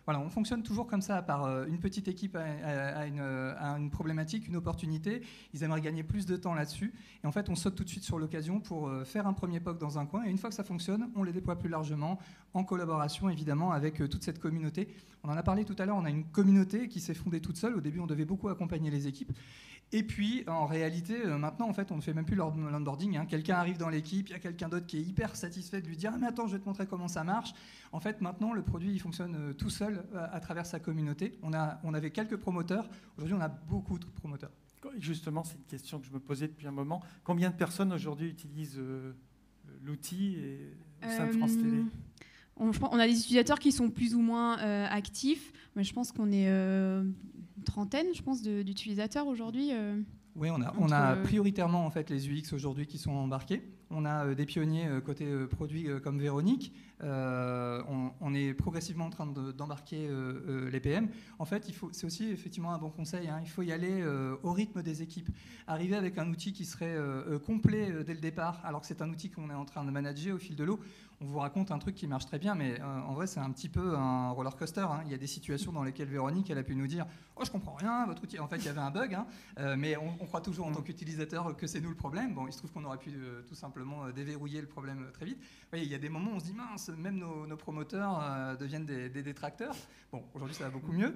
Speaker 5: Voilà, on fonctionne toujours comme ça, par une petite équipe à une problématique, une opportunité. Ils aimeraient gagner plus de temps là-dessus. Et en fait, on saute tout de suite sur l'occasion pour faire un premier POC dans un coin. Et une fois que ça fonctionne, on les déploie plus largement, en collaboration évidemment avec toute cette communauté. On en a parlé tout à l'heure, on a une communauté qui s'est fondée toute seule. Au début, on devait beaucoup accompagner les équipes. Et puis, en réalité, maintenant, en fait, on ne fait même plus l'onboarding. Hein. Quelqu'un arrive dans l'équipe, il y a quelqu'un d'autre qui est hyper satisfait de lui dire « Ah, mais attends, je vais te montrer comment ça marche ». En fait, maintenant, le produit, il fonctionne tout seul à travers sa communauté. On avait quelques promoteurs. Aujourd'hui, on a beaucoup de promoteurs.
Speaker 1: Justement, c'est une question que je me posais depuis un moment. Combien de personnes aujourd'hui utilisent l'outil au sein de France Télé ?
Speaker 6: On a des utilisateurs qui sont plus ou moins actifs, mais je pense qu'on est une trentaine, je pense, d'utilisateurs aujourd'hui.
Speaker 5: Oui, on a prioritairement en fait les UX aujourd'hui qui sont embarqués. On a des pionniers côté produits comme Véronique. On est progressivement en train d'embarquer les PM. En fait, c'est aussi effectivement un bon conseil. Hein. Il faut y aller au rythme des équipes. Arriver avec un outil qui serait complet dès le départ, alors que c'est un outil qu'on est en train de manager au fil de l'eau. On vous raconte un truc qui marche très bien, mais en vrai, c'est un petit peu un roller coaster. Hein. Il y a des situations dans lesquelles Véronique, elle a pu nous dire « Oh, je comprends rien, votre outil. » En fait, il y avait un bug, hein. Mais on croit toujours en tant qu'utilisateur que c'est nous le problème. Bon, il se trouve qu'on aurait pu tout simplement déverrouiller le problème très vite. Vous voyez, il y a des moments où on se dit « Mince, même nos promoteurs deviennent des détracteurs. » Bon, aujourd'hui, ça va beaucoup mieux.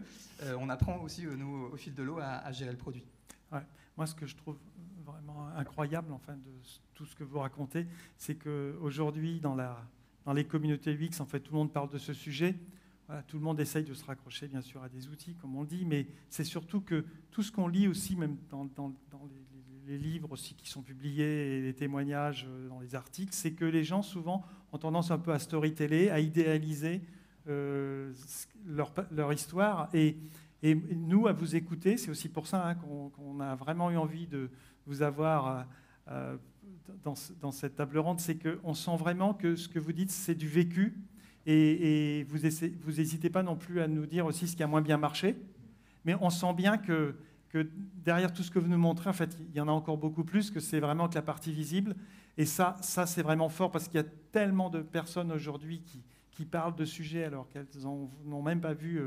Speaker 5: On apprend aussi, nous, au fil de l'eau, à gérer le produit.
Speaker 1: Ouais. Moi, ce que je trouve vraiment incroyable, enfin, de tout ce que vous racontez, c'est qu'aujourd'hui, dans les communautés UX, en fait, tout le monde parle de ce sujet. Voilà, tout le monde essaye de se raccrocher, bien sûr, à des outils, comme on le dit, mais c'est surtout que tout ce qu'on lit aussi, même dans les livres aussi qui sont publiés et les témoignages dans les articles, c'est que les gens, souvent, ont tendance un peu à storyteller, à idéaliser leur histoire. Et nous, à vous écouter, c'est aussi pour ça qu'on a vraiment eu envie de vous avoir dans cette table ronde, c'est qu'on sent vraiment que ce que vous dites, c'est du vécu. Et vous n'hésitez pas non plus à nous dire aussi ce qui a moins bien marché. Mais on sent bien que derrière tout ce que vous nous montrez, en fait, il y en a encore beaucoup plus, que c'est vraiment que la partie visible. Et ça c'est vraiment fort, parce qu'il y a tellement de personnes aujourd'hui qui parlent de sujets alors qu'elles n'ont même pas vu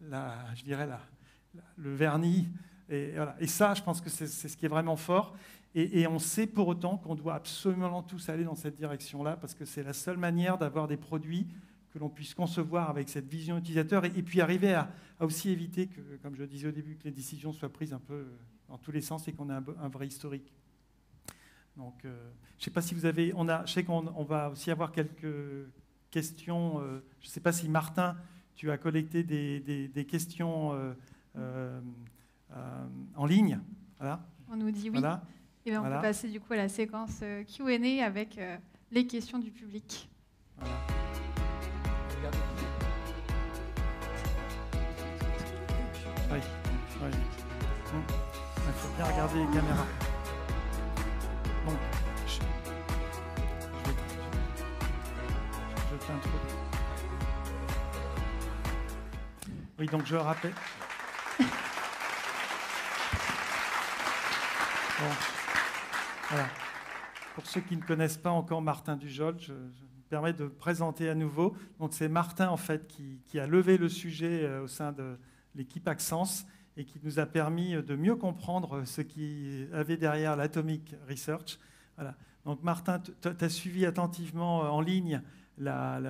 Speaker 1: le vernis. Et, voilà. Et ça, je pense que c'est ce qui est vraiment fort. Et on sait pour autant qu'on doit absolument tous aller dans cette direction-là, parce que c'est la seule manière d'avoir des produits que l'on puisse concevoir avec cette vision utilisateur, et puis arriver à aussi éviter que, comme je disais au début, que les décisions soient prises un peu dans tous les sens et qu'on ait un vrai historique. Donc, je ne sais pas si vous avez... je sais qu'on va aussi avoir quelques questions. Je ne sais pas si, Martin, tu as collecté des questions en ligne. Voilà.
Speaker 2: On nous dit oui.
Speaker 1: Voilà.
Speaker 2: Et bien, on peut passer du coup à la séquence Q&A avec les questions du public.
Speaker 1: Voilà. Oui. Il faut bien regarder les caméras. Donc, je t'introduis. Oui, donc je rappelle. Bon. Voilà. Pour ceux qui ne connaissent pas encore Martin Dujol, je me permets de présenter à nouveau. Donc c'est Martin en fait qui a levé le sujet au sein de l'équipe Axence et qui nous a permis de mieux comprendre ce qui avait derrière l'Atomic Research. Voilà. Donc Martin, tu as suivi attentivement en ligne la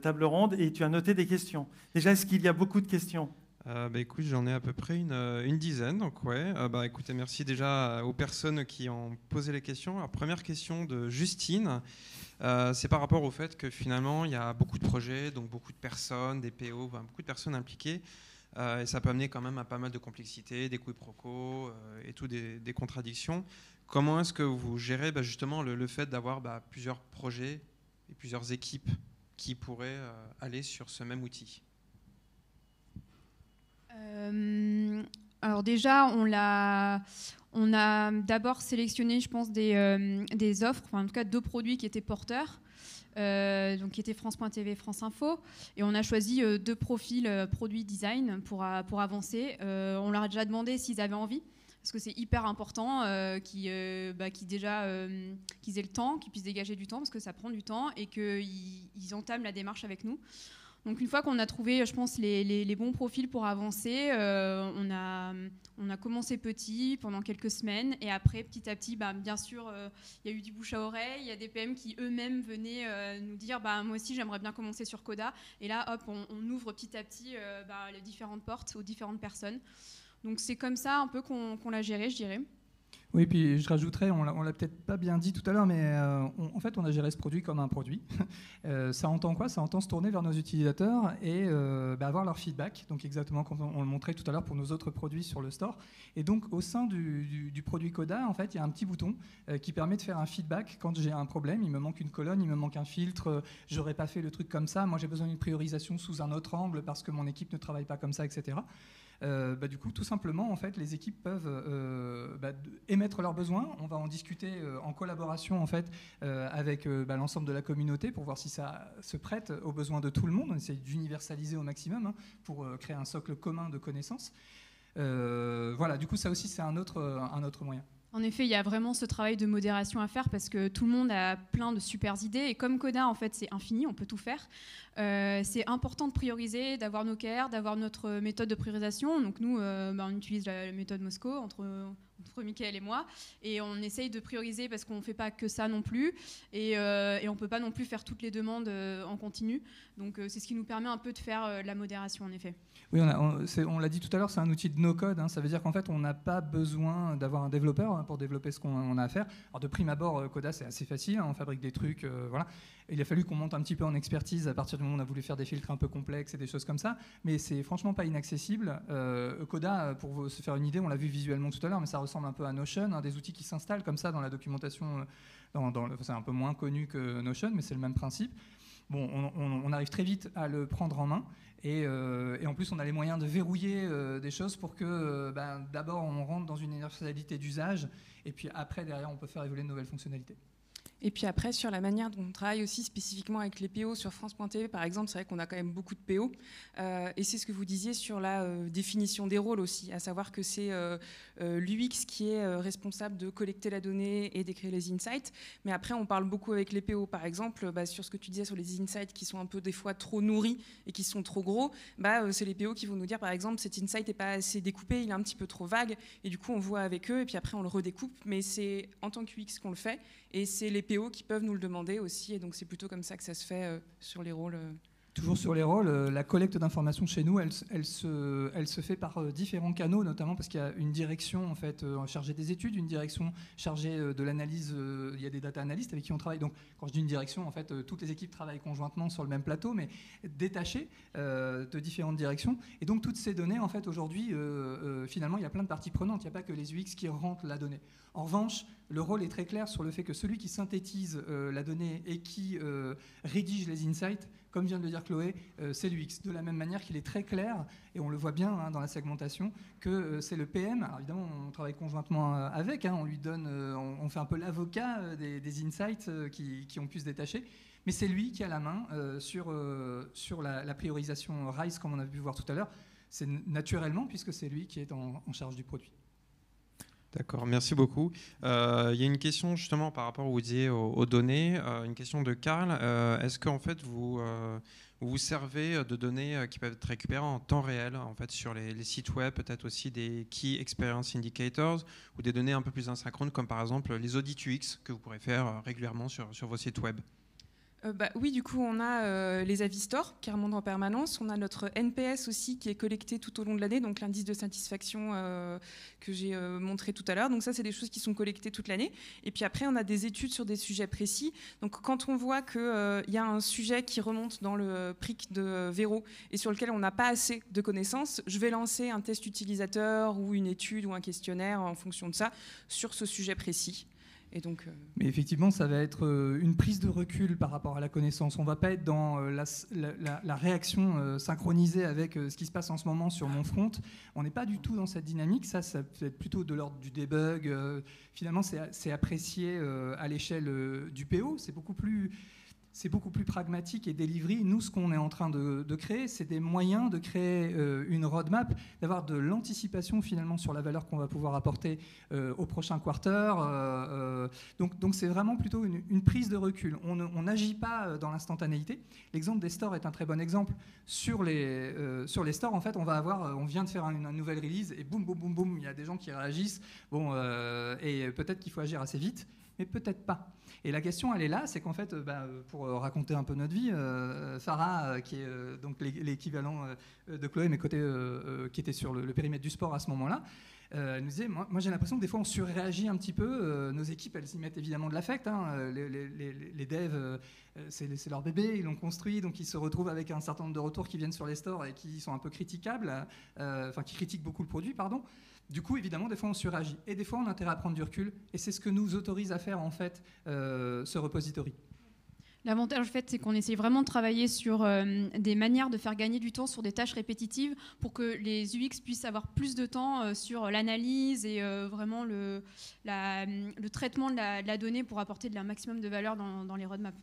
Speaker 1: table ronde et tu as noté des questions. Déjà, est-ce qu'il y a beaucoup de questions ?
Speaker 8: Écoute, j'en ai à peu près une dizaine, donc ouais. Écoutez, merci déjà aux personnes qui ont posé les questions. Alors, première question de Justine, c'est par rapport au fait que finalement il y a beaucoup de projets, donc beaucoup de personnes, des PO, beaucoup de personnes impliquées, et ça peut amener quand même à pas mal de complexité, des quiproquos et tout des contradictions. Comment est-ce que vous gérez justement le fait d'avoir plusieurs projets et plusieurs équipes qui pourraient aller sur ce même outil ? Alors
Speaker 6: déjà, on l'a On a d'abord sélectionné, je pense, des offres, enfin, en tout cas 2 produits qui étaient porteurs, donc qui étaient France.tv et France Info. Et on a choisi 2 profils produits design pour avancer. On leur a déjà demandé s'ils avaient envie, parce que c'est hyper important qu'ils aient le temps, qu'ils puissent dégager du temps, parce que ça prend du temps, et qu'ils entament la démarche avec nous. Donc une fois qu'on a trouvé, je pense, les bons profils pour avancer, on a commencé petit pendant quelques semaines, et après, petit à petit, bien sûr, il y a eu du bouche à oreille, il y a des PM qui eux-mêmes venaient nous dire moi aussi j'aimerais bien commencer sur Coda, et là hop, on ouvre petit à petit les différentes portes aux différentes personnes. Donc c'est comme ça un peu qu'on l'a géré, je dirais.
Speaker 5: Oui, puis je rajouterais, on l'a peut-être pas bien dit tout à l'heure, mais en fait, on a géré ce produit comme un produit. Ça entend quoi ? Ça entend se tourner vers nos utilisateurs et avoir leur feedback, donc exactement comme on le montrait tout à l'heure pour nos autres produits sur le store. Et donc, au sein du produit Coda, en fait, il y a un petit bouton qui permet de faire un feedback quand j'ai un problème. Il me manque une colonne, il me manque un filtre, j'aurais pas fait le truc comme ça, moi j'ai besoin d'une priorisation sous un autre angle parce que mon équipe ne travaille pas comme ça, etc. Du coup, tout simplement, en fait, les équipes peuvent émettre leurs besoins. On va en discuter en collaboration, en fait, avec l'ensemble de la communauté pour voir si ça se prête aux besoins de tout le monde. On essaie d'universaliser au maximum pour créer un socle commun de connaissances. Voilà, du coup, ça aussi, c'est un autre moyen.
Speaker 6: En effet, il y a vraiment ce travail de modération à faire parce que tout le monde a plein de super idées et comme Coda, en fait, c'est infini, on peut tout faire. C'est important de prioriser, d'avoir nos OKR, d'avoir notre méthode de priorisation. Donc nous, on utilise la méthode Mosco entre Mickaël et moi et on essaye de prioriser parce qu'on ne fait pas que ça non plus et on ne peut pas non plus faire toutes les demandes en continu. Donc c'est ce qui nous permet un peu de faire la modération, en effet.
Speaker 5: Oui, on l'a dit tout à l'heure, c'est un outil de no-code. Ça veut dire qu'en fait, on n'a pas besoin d'avoir un développeur pour développer ce qu'on a à faire. Alors, de prime abord, Coda, c'est assez facile. On fabrique des trucs, voilà. Il a fallu qu'on monte un petit peu en expertise à partir du moment où on a voulu faire des filtres un peu complexes et des choses comme ça. Mais c'est franchement pas inaccessible. Coda, pour se faire une idée, on l'a vu visuellement tout à l'heure, mais ça ressemble un peu à Notion, des outils qui s'installent comme ça dans la documentation. C'est un peu moins connu que Notion, mais c'est le même principe. Bon, on arrive très vite à le prendre en main et en plus on a les moyens de verrouiller des choses pour que d'abord on rentre dans une universalité d'usage et puis après derrière on peut faire évoluer de nouvelles fonctionnalités.
Speaker 4: Et puis après, sur la manière dont on travaille aussi spécifiquement avec les PO sur France.tv, par exemple, c'est vrai qu'on a quand même beaucoup de PO. Et c'est ce que vous disiez sur la définition des rôles aussi, à savoir que c'est l'UX qui est responsable de collecter la donnée et d'écrire les insights. Mais après, on parle beaucoup avec les PO, par exemple, sur ce que tu disais sur les insights qui sont un peu des fois trop nourris et qui sont trop gros. C'est les PO qui vont nous dire, par exemple, cet insight n'est pas assez découpé, il est un petit peu trop vague. Et du coup, on voit avec eux et puis après, on le redécoupe. Mais c'est en tant qu'UX qu'on le fait. Et c'est les PO qui peuvent nous le demander aussi, et donc c'est plutôt comme ça que ça se fait sur les rôles.
Speaker 5: Toujours sur les rôles, la collecte d'informations chez nous, elle se fait par différents canaux, notamment parce qu'il y a une direction en fait chargée des études, une direction chargée de l'analyse. Il y a des data analystes avec qui on travaille. Donc, quand je dis une direction, en fait, toutes les équipes travaillent conjointement sur le même plateau, mais détachées de différentes directions. Et donc, toutes ces données, en fait, aujourd'hui, finalement, il y a plein de parties prenantes. Il n'y a pas que les UX qui rentrent la donnée. En revanche, le rôle est très clair sur le fait que celui qui synthétise la donnée et qui rédige les insights, comme vient de le dire Chloé, c'est l'UX. De la même manière qu'il est très clair, et on le voit bien dans la segmentation, que c'est le PM. Alors évidemment, on travaille conjointement avec, on lui donne, on fait un peu l'avocat des insights qui ont pu se détacher, mais c'est lui qui a la main sur la priorisation RISE, comme on a pu voir tout à l'heure. C'est naturellement, puisque c'est lui qui est en charge du produit.
Speaker 8: D'accord, merci beaucoup. Il y a une question justement par rapport vous disiez aux données, une question de Karl. Est-ce qu'en fait vous vous servez de données qui peuvent être récupérées en temps réel en fait, sur les sites web, peut-être aussi des Key Experience Indicators ou des données un peu plus asynchrones comme par exemple les audits UX que vous pourrez faire régulièrement sur vos sites web?
Speaker 4: Oui, du coup, on a les avis store qui remontent en permanence. On a notre NPS aussi qui est collecté tout au long de l'année, donc l'indice de satisfaction que j'ai montré tout à l'heure. Donc ça, c'est des choses qui sont collectées toute l'année. Et puis après, on a des études sur des sujets précis. Donc quand on voit qu'il y a un sujet qui remonte dans le PRIC de Véro et sur lequel on n'a pas assez de connaissances, je vais lancer un test utilisateur ou une étude ou un questionnaire en fonction de ça sur ce sujet précis. Et donc,
Speaker 5: Mais effectivement, ça va être une prise de recul par rapport à la connaissance. On ne va pas être dans la réaction synchronisée avec ce qui se passe en ce moment sur mon front. On n'est pas du tout dans cette dynamique. Ça peut être plutôt de l'ordre du debug. Finalement, c'est apprécié à l'échelle du PO. C'est beaucoup plus pragmatique et delivery. Nous, ce qu'on est en train de créer, c'est des moyens de créer une roadmap, d'avoir de l'anticipation finalement sur la valeur qu'on va pouvoir apporter au prochain quarter. Donc c'est vraiment plutôt une prise de recul. On n'agit pas dans l'instantanéité. L'exemple des stores est un très bon exemple. Sur les stores, en fait, on vient de faire une nouvelle release et boum, boum, boum, boum, il y a des gens qui réagissent. Bon, et peut-être qu'il faut agir assez vite, mais peut-être pas. Et la question, elle est là, c'est qu'en fait, pour raconter un peu notre vie, Farah, qui est donc l'équivalent de Chloé, mais qui était sur le périmètre du sport à ce moment-là, nous disait, moi j'ai l'impression que des fois on surréagit un petit peu. Nos équipes, elles y mettent évidemment de l'affect. Hein. Les devs, c'est leur bébé, ils l'ont construit, donc ils se retrouvent avec un certain nombre de retours qui viennent sur les stores et qui sont un peu critiquables, qui critiquent beaucoup le produit, pardon. Du coup, évidemment, des fois, on suragit. Et des fois, on a intérêt à prendre du recul. Et c'est ce que nous autorise à faire, en fait, ce repository.
Speaker 6: L'avantage, en fait, c'est qu'on essaye vraiment de travailler sur des manières de faire gagner du temps sur des tâches répétitives pour que les UX puissent avoir plus de temps sur l'analyse et vraiment le traitement de la donnée pour apporter un maximum de valeur dans les roadmaps.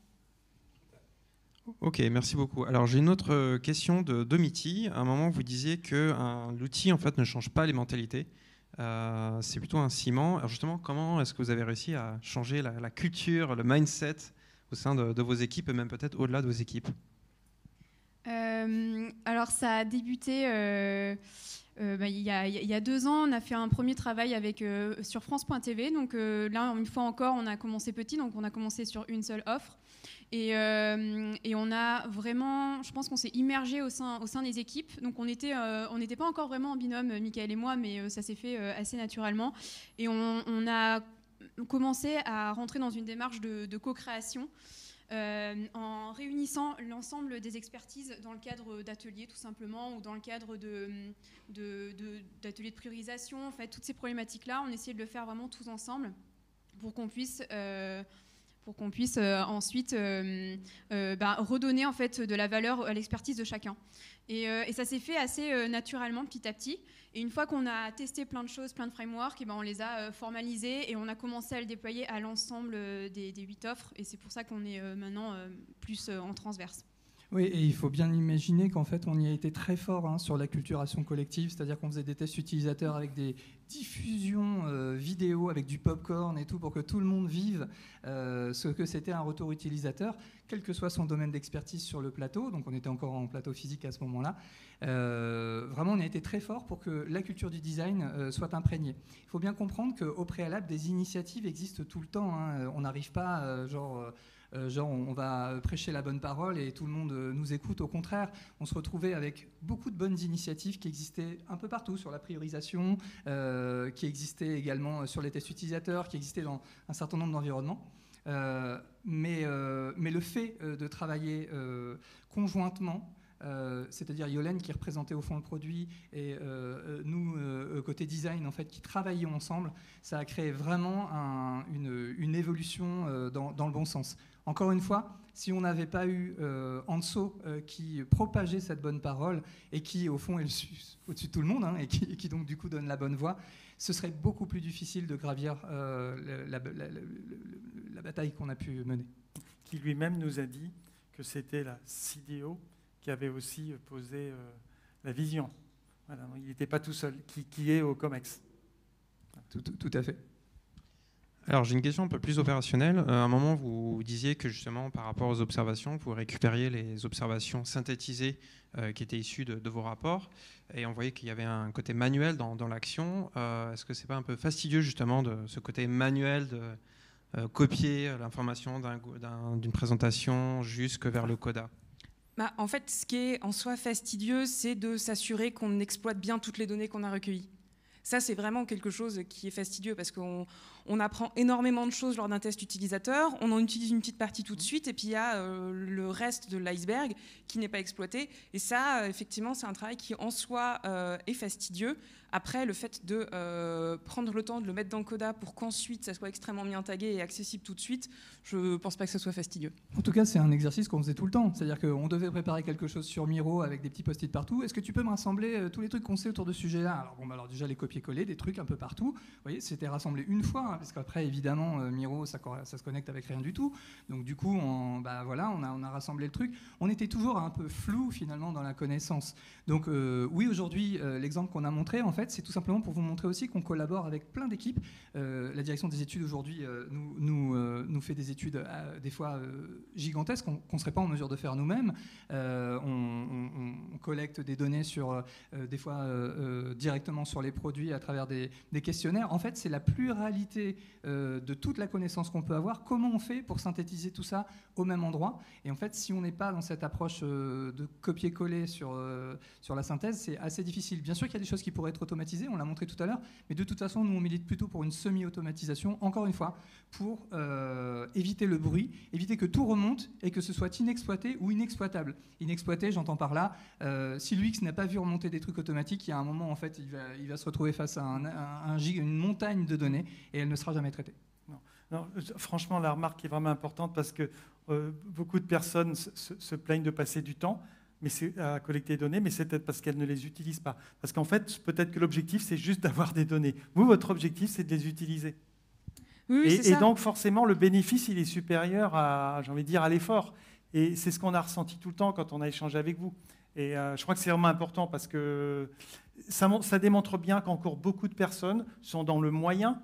Speaker 8: Ok, merci beaucoup. Alors j'ai une autre question de Domiti. À un moment, vous disiez que l'outil en fait ne change pas les mentalités. C'est plutôt un ciment. Alors justement, comment est-ce que vous avez réussi à changer la culture, le mindset au sein de vos équipes et même peut-être au-delà de vos équipes?
Speaker 6: Alors ça a débuté il y a 2 ans. On a fait un premier travail sur France.tv. Donc là, une fois encore, on a commencé petit. Donc on a commencé sur une seule offre. Et on a vraiment, je pense qu'on s'est immergé au sein des équipes. Donc on n'était pas encore vraiment en binôme, Mickaël et moi, mais ça s'est fait assez naturellement. Et on a commencé à rentrer dans une démarche de co-création en réunissant l'ensemble des expertises dans le cadre d'ateliers tout simplement, ou dans le cadre d'ateliers de priorisation. En fait, toutes ces problématiques-là, on essayait de le faire vraiment tous ensemble pour qu'on puisse ensuite redonner en fait de la valeur à l'expertise de chacun. Et ça s'est fait assez naturellement petit à petit. Et une fois qu'on a testé plein de choses, plein de frameworks, on les a formalisés et on a commencé à le déployer à l'ensemble des 8 offres. Et c'est pour ça qu'on est maintenant plus en transverse.
Speaker 5: Oui, et il faut bien imaginer qu'en fait, on y a été très fort sur l'acculturation collective, c'est-à-dire qu'on faisait des tests utilisateurs avec des diffusions vidéo, avec du popcorn et tout, pour que tout le monde vive ce que c'était un retour utilisateur, quel que soit son domaine d'expertise sur le plateau. Donc on était encore en plateau physique à ce moment-là. Vraiment, on a été très fort pour que la culture du design soit imprégnée. Il faut bien comprendre qu'au préalable, des initiatives existent tout le temps. On n'arrive pas, on va prêcher la bonne parole et tout le monde nous écoute. Au contraire, on se retrouvait avec beaucoup de bonnes initiatives qui existaient un peu partout sur la priorisation, qui existaient également sur les tests utilisateurs, qui existaient dans un certain nombre d'environnements. Mais le fait de travailler conjointement, c'est-à-dire Yolène qui représentait au fond le produit et nous, côté design, en fait, qui travaillions ensemble, ça a créé vraiment une évolution dans le bon sens. Encore une fois, si on n'avait pas eu Anso qui propageait cette bonne parole et qui, au fond, est au-dessus de tout le monde et qui donc, du coup, donne la bonne voix, ce serait beaucoup plus difficile de gravir la bataille qu'on a pu mener.
Speaker 1: Qui lui-même nous a dit que c'était la CDO qui avait aussi posé la vision. Voilà, il n'était pas tout seul, qui est au COMEX.
Speaker 5: Tout à fait.
Speaker 8: Alors j'ai une question un peu plus opérationnelle. À un moment, vous disiez que justement, par rapport aux observations, vous récupériez les observations synthétisées qui étaient issues de vos rapports, et on voyait qu'il y avait un côté manuel dans l'action. Est-ce que c'est pas un peu fastidieux justement de ce côté manuel de copier l'information d'une présentation jusque vers le coda?
Speaker 4: En fait, ce qui est en soi fastidieux, c'est de s'assurer qu'on exploite bien toutes les données qu'on a recueillies. Ça, c'est vraiment quelque chose qui est fastidieux parce qu'on on apprend énormément de choses lors d'un test utilisateur, on en utilise une petite partie tout de suite, et puis il y a le reste de l'iceberg qui n'est pas exploité. Et ça, effectivement, c'est un travail qui en soi est fastidieux. Après, le fait de prendre le temps de le mettre dans le Coda pour qu'ensuite ça soit extrêmement bien tagué et accessible tout de suite, je ne pense pas que ce soit fastidieux.
Speaker 5: En tout cas, c'est un exercice qu'on faisait tout le temps. C'est-à-dire qu'on devait préparer quelque chose sur Miro avec des petits post-it partout. Est-ce que tu peux me rassembler tous les trucs qu'on sait autour de ce sujet-là ? Alors déjà, les copier-coller, des trucs un peu partout. Vous voyez, c'était rassemblé une fois, hein, parce qu'après, évidemment, Miro, ça se connecte avec rien du tout. Donc du coup, on a rassemblé le truc. On était toujours un peu flou, finalement, dans la connaissance. Donc oui, aujourd'hui, l'exemple qu'on a montré, en fait, c'est tout simplement pour vous montrer aussi qu'on collabore avec plein d'équipes. La direction des études aujourd'hui nous fait des études des fois gigantesques qu'on ne serait pas en mesure de faire nous-mêmes. On collecte des données sur, des fois directement sur les produits à travers des questionnaires. En fait, c'est la pluralité de toute la connaissance qu'on peut avoir. Comment on fait pour synthétiser tout ça au même endroit ? Et en fait, si on n'est pas dans cette approche de copier-coller sur la synthèse, c'est assez difficile. Bien sûr qu'il y a des choses qui pourraient être automatisées, on l'a montré tout à l'heure, mais de toute façon, nous, on milite plutôt pour une semi-automatisation, encore une fois, pour éviter le bruit, éviter que tout remonte et que ce soit inexploité ou inexploitable. Inexploité, j'entends par là, si l'UX n'a pas vu remonter des trucs automatiques, il y a un moment, en fait, il va se retrouver face à une montagne de données et elle ne sera jamais traitée.
Speaker 1: Non, franchement, la remarque est vraiment importante parce que beaucoup de personnes se plaignent de passer du temps à collecter des données, mais c'est peut-être parce qu'elles ne les utilisent pas. Parce qu'en fait, peut-être que l'objectif, c'est juste d'avoir des données. Vous, votre objectif, c'est de les utiliser.
Speaker 4: Oui,
Speaker 1: et donc, forcément, le bénéfice, il est supérieur à l'effort. Et c'est ce qu'on a ressenti tout le temps quand on a échangé avec vous. Et je crois que c'est vraiment important parce que ça démontre bien qu'encore beaucoup de personnes sont dans le moyen,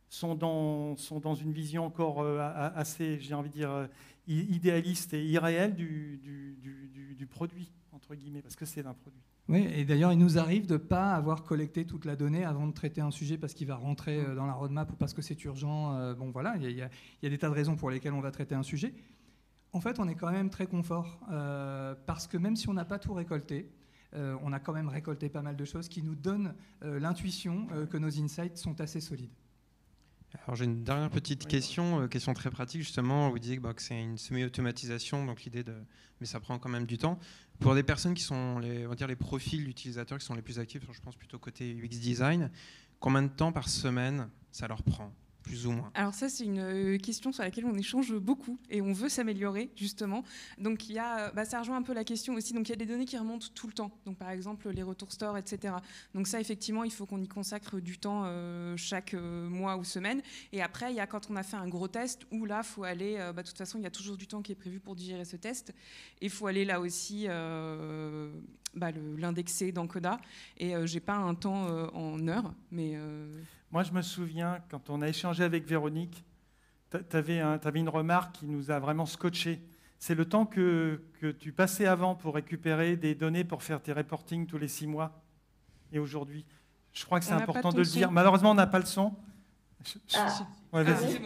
Speaker 1: sont dans une vision encore assez, j'ai envie de dire, idéaliste et irréelle du produit, entre guillemets, parce que c'est un produit.
Speaker 5: Oui, et d'ailleurs, il nous arrive de ne pas avoir collecté toute la donnée avant de traiter un sujet parce qu'il va rentrer dans la roadmap ou parce que c'est urgent. Bon, voilà, il y a des tas de raisons pour lesquelles on va traiter un sujet. En fait, on est quand même très confort parce que même si on n'a pas tout récolté, on a quand même récolté pas mal de choses qui nous donnent l'intuition que nos insights sont assez solides.
Speaker 8: Alors j'ai une dernière petite question très pratique justement. Vous disiez que c'est une semi-automatisation, donc l'idée mais ça prend quand même du temps. Pour des personnes qui sont les profils d'utilisateurs qui sont les plus actifs, je pense plutôt côté UX design, combien de temps par semaine ça leur prend ? Plus ou moins.
Speaker 4: Alors ça, c'est une question sur laquelle on échange beaucoup et on veut s'améliorer justement. Donc il y a, ça rejoint un peu la question aussi. Donc il y a des données qui remontent tout le temps. Donc par exemple les retours store, etc. Donc ça, effectivement, il faut qu'on y consacre du temps chaque mois ou semaine. Et après, il y a quand on a fait un gros test où là, faut aller. De toute façon, il y a toujours du temps qui est prévu pour digérer ce test. Et il faut aller là aussi l'indexer dans Coda. Et j'ai pas un temps en heures, mais
Speaker 1: Moi, je me souviens, quand on a échangé avec Véronique, tu avais une remarque qui nous a vraiment scotché. C'est le temps que tu passais avant pour récupérer des données pour faire tes reportings tous les 6 mois. Et aujourd'hui, je crois que c'est important de le dire. Malheureusement, on n'a pas le son. Ouais, vas-y.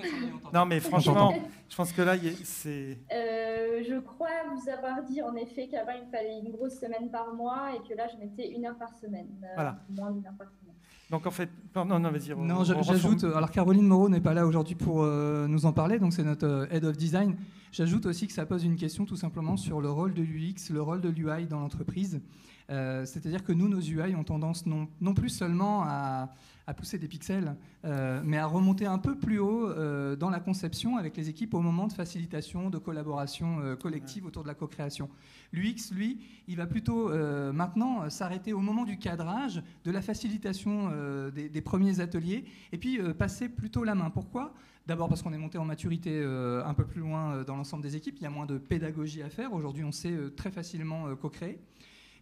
Speaker 1: Non, mais franchement, je pense que là, c'est...
Speaker 7: Je crois vous avoir dit, en effet, qu'avant, il me fallait une grosse semaine par mois et que là, je mettais 1 heure par semaine.
Speaker 1: Voilà.
Speaker 7: Moins d'1 heure par semaine.
Speaker 1: Donc en fait, non, vas-y.
Speaker 5: Non, j'ajoute, alors Caroline Moreau n'est pas là aujourd'hui pour nous en parler, donc c'est notre Head of Design. J'ajoute aussi que ça pose une question tout simplement sur le rôle de l'UX, le rôle de l'UI dans l'entreprise. C'est-à-dire que nous, nos UI ont tendance non plus seulement à pousser des pixels, mais à remonter un peu plus haut dans la conception avec les équipes au moment de facilitation, de collaboration collective autour de la co-création. L'UX, lui, il va plutôt maintenant s'arrêter au moment du cadrage, de la facilitation des premiers ateliers, et puis passer plutôt la main. Pourquoi ? D'abord parce qu'on est monté en maturité un peu plus loin dans l'ensemble des équipes, il y a moins de pédagogie à faire. Aujourd'hui, on sait très facilement co-créer.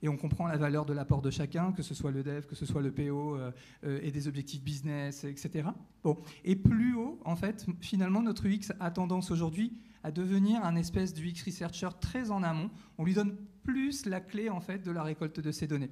Speaker 5: Et on comprend la valeur de l'apport de chacun, que ce soit le dev, que ce soit le PO, et des objectifs business, etc. Bon. Et plus haut, en fait, finalement, notre UX a tendance aujourd'hui à devenir un espèce d'UX researcher très en amont. On lui donne plus la clé, en fait, de la récolte de ces données.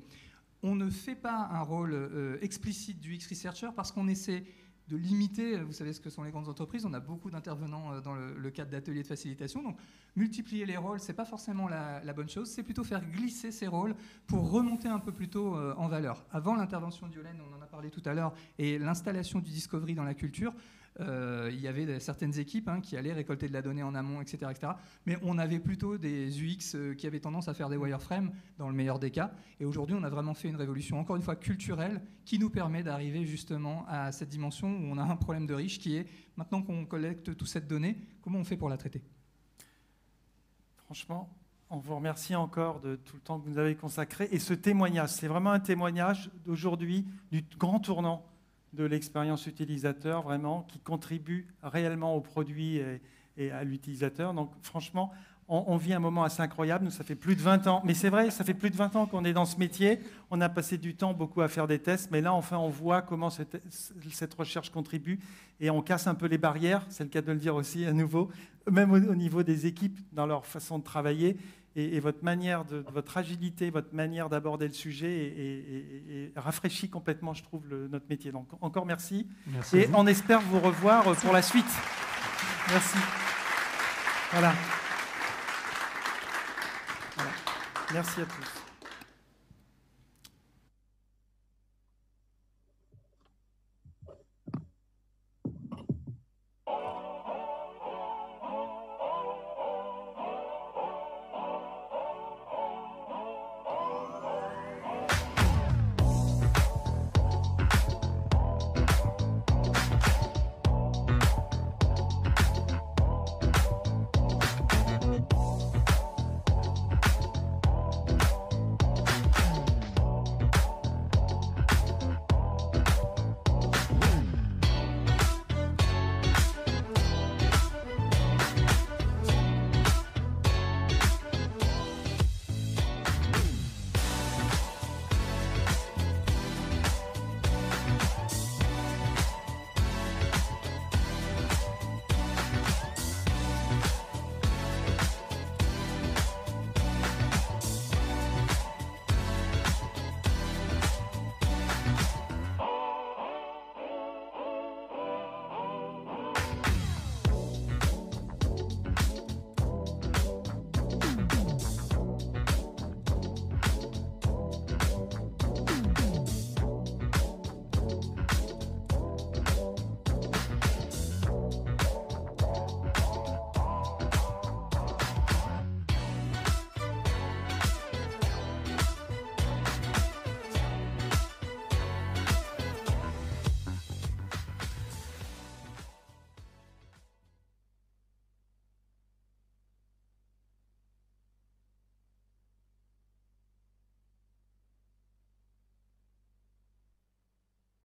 Speaker 5: On ne fait pas un rôle explicite du UX researcher parce qu'on essaie de limiter, vous savez ce que sont les grandes entreprises, on a beaucoup d'intervenants dans le cadre d'ateliers de facilitation, donc multiplier les rôles, c'est pas forcément la bonne chose, c'est plutôt faire glisser ces rôles pour remonter un peu plus tôt en valeur. Avant l'intervention d'Yolène, on en a parlé tout à l'heure, et l'installation du Discovery dans la culture, il y avait certaines équipes qui allaient récolter de la donnée en amont, etc., etc. Mais on avait plutôt des UX qui avaient tendance à faire des wireframes, dans le meilleur des cas. Et aujourd'hui, on a vraiment fait une révolution, encore une fois, culturelle, qui nous permet d'arriver justement à cette dimension où on a un problème de riche qui est, maintenant qu'on collecte toute cette donnée, comment on fait pour la traiter ?
Speaker 1: Franchement, on vous remercie encore de tout le temps que vous nous avez consacré. Et ce témoignage, c'est vraiment un témoignage d'aujourd'hui du grand tournant de l'expérience utilisateur, vraiment, qui contribue réellement au produit et à l'utilisateur. Donc franchement, on vit un moment assez incroyable. Nous, ça fait plus de 20 ans. Mais c'est vrai, ça fait plus de 20 ans qu'on est dans ce métier. On a passé du temps beaucoup à faire des tests. Mais là, enfin, on voit comment cette recherche contribue. Et on casse un peu les barrières. C'est le cas de le dire aussi à nouveau. Même au niveau des équipes, dans leur façon de travailler. Et votre manière, votre agilité, votre manière d'aborder le sujet et rafraîchit complètement, je trouve, notre métier. Donc encore merci.
Speaker 5: Merci
Speaker 1: et on espère vous revoir pour la suite. Merci. Voilà. Merci à tous.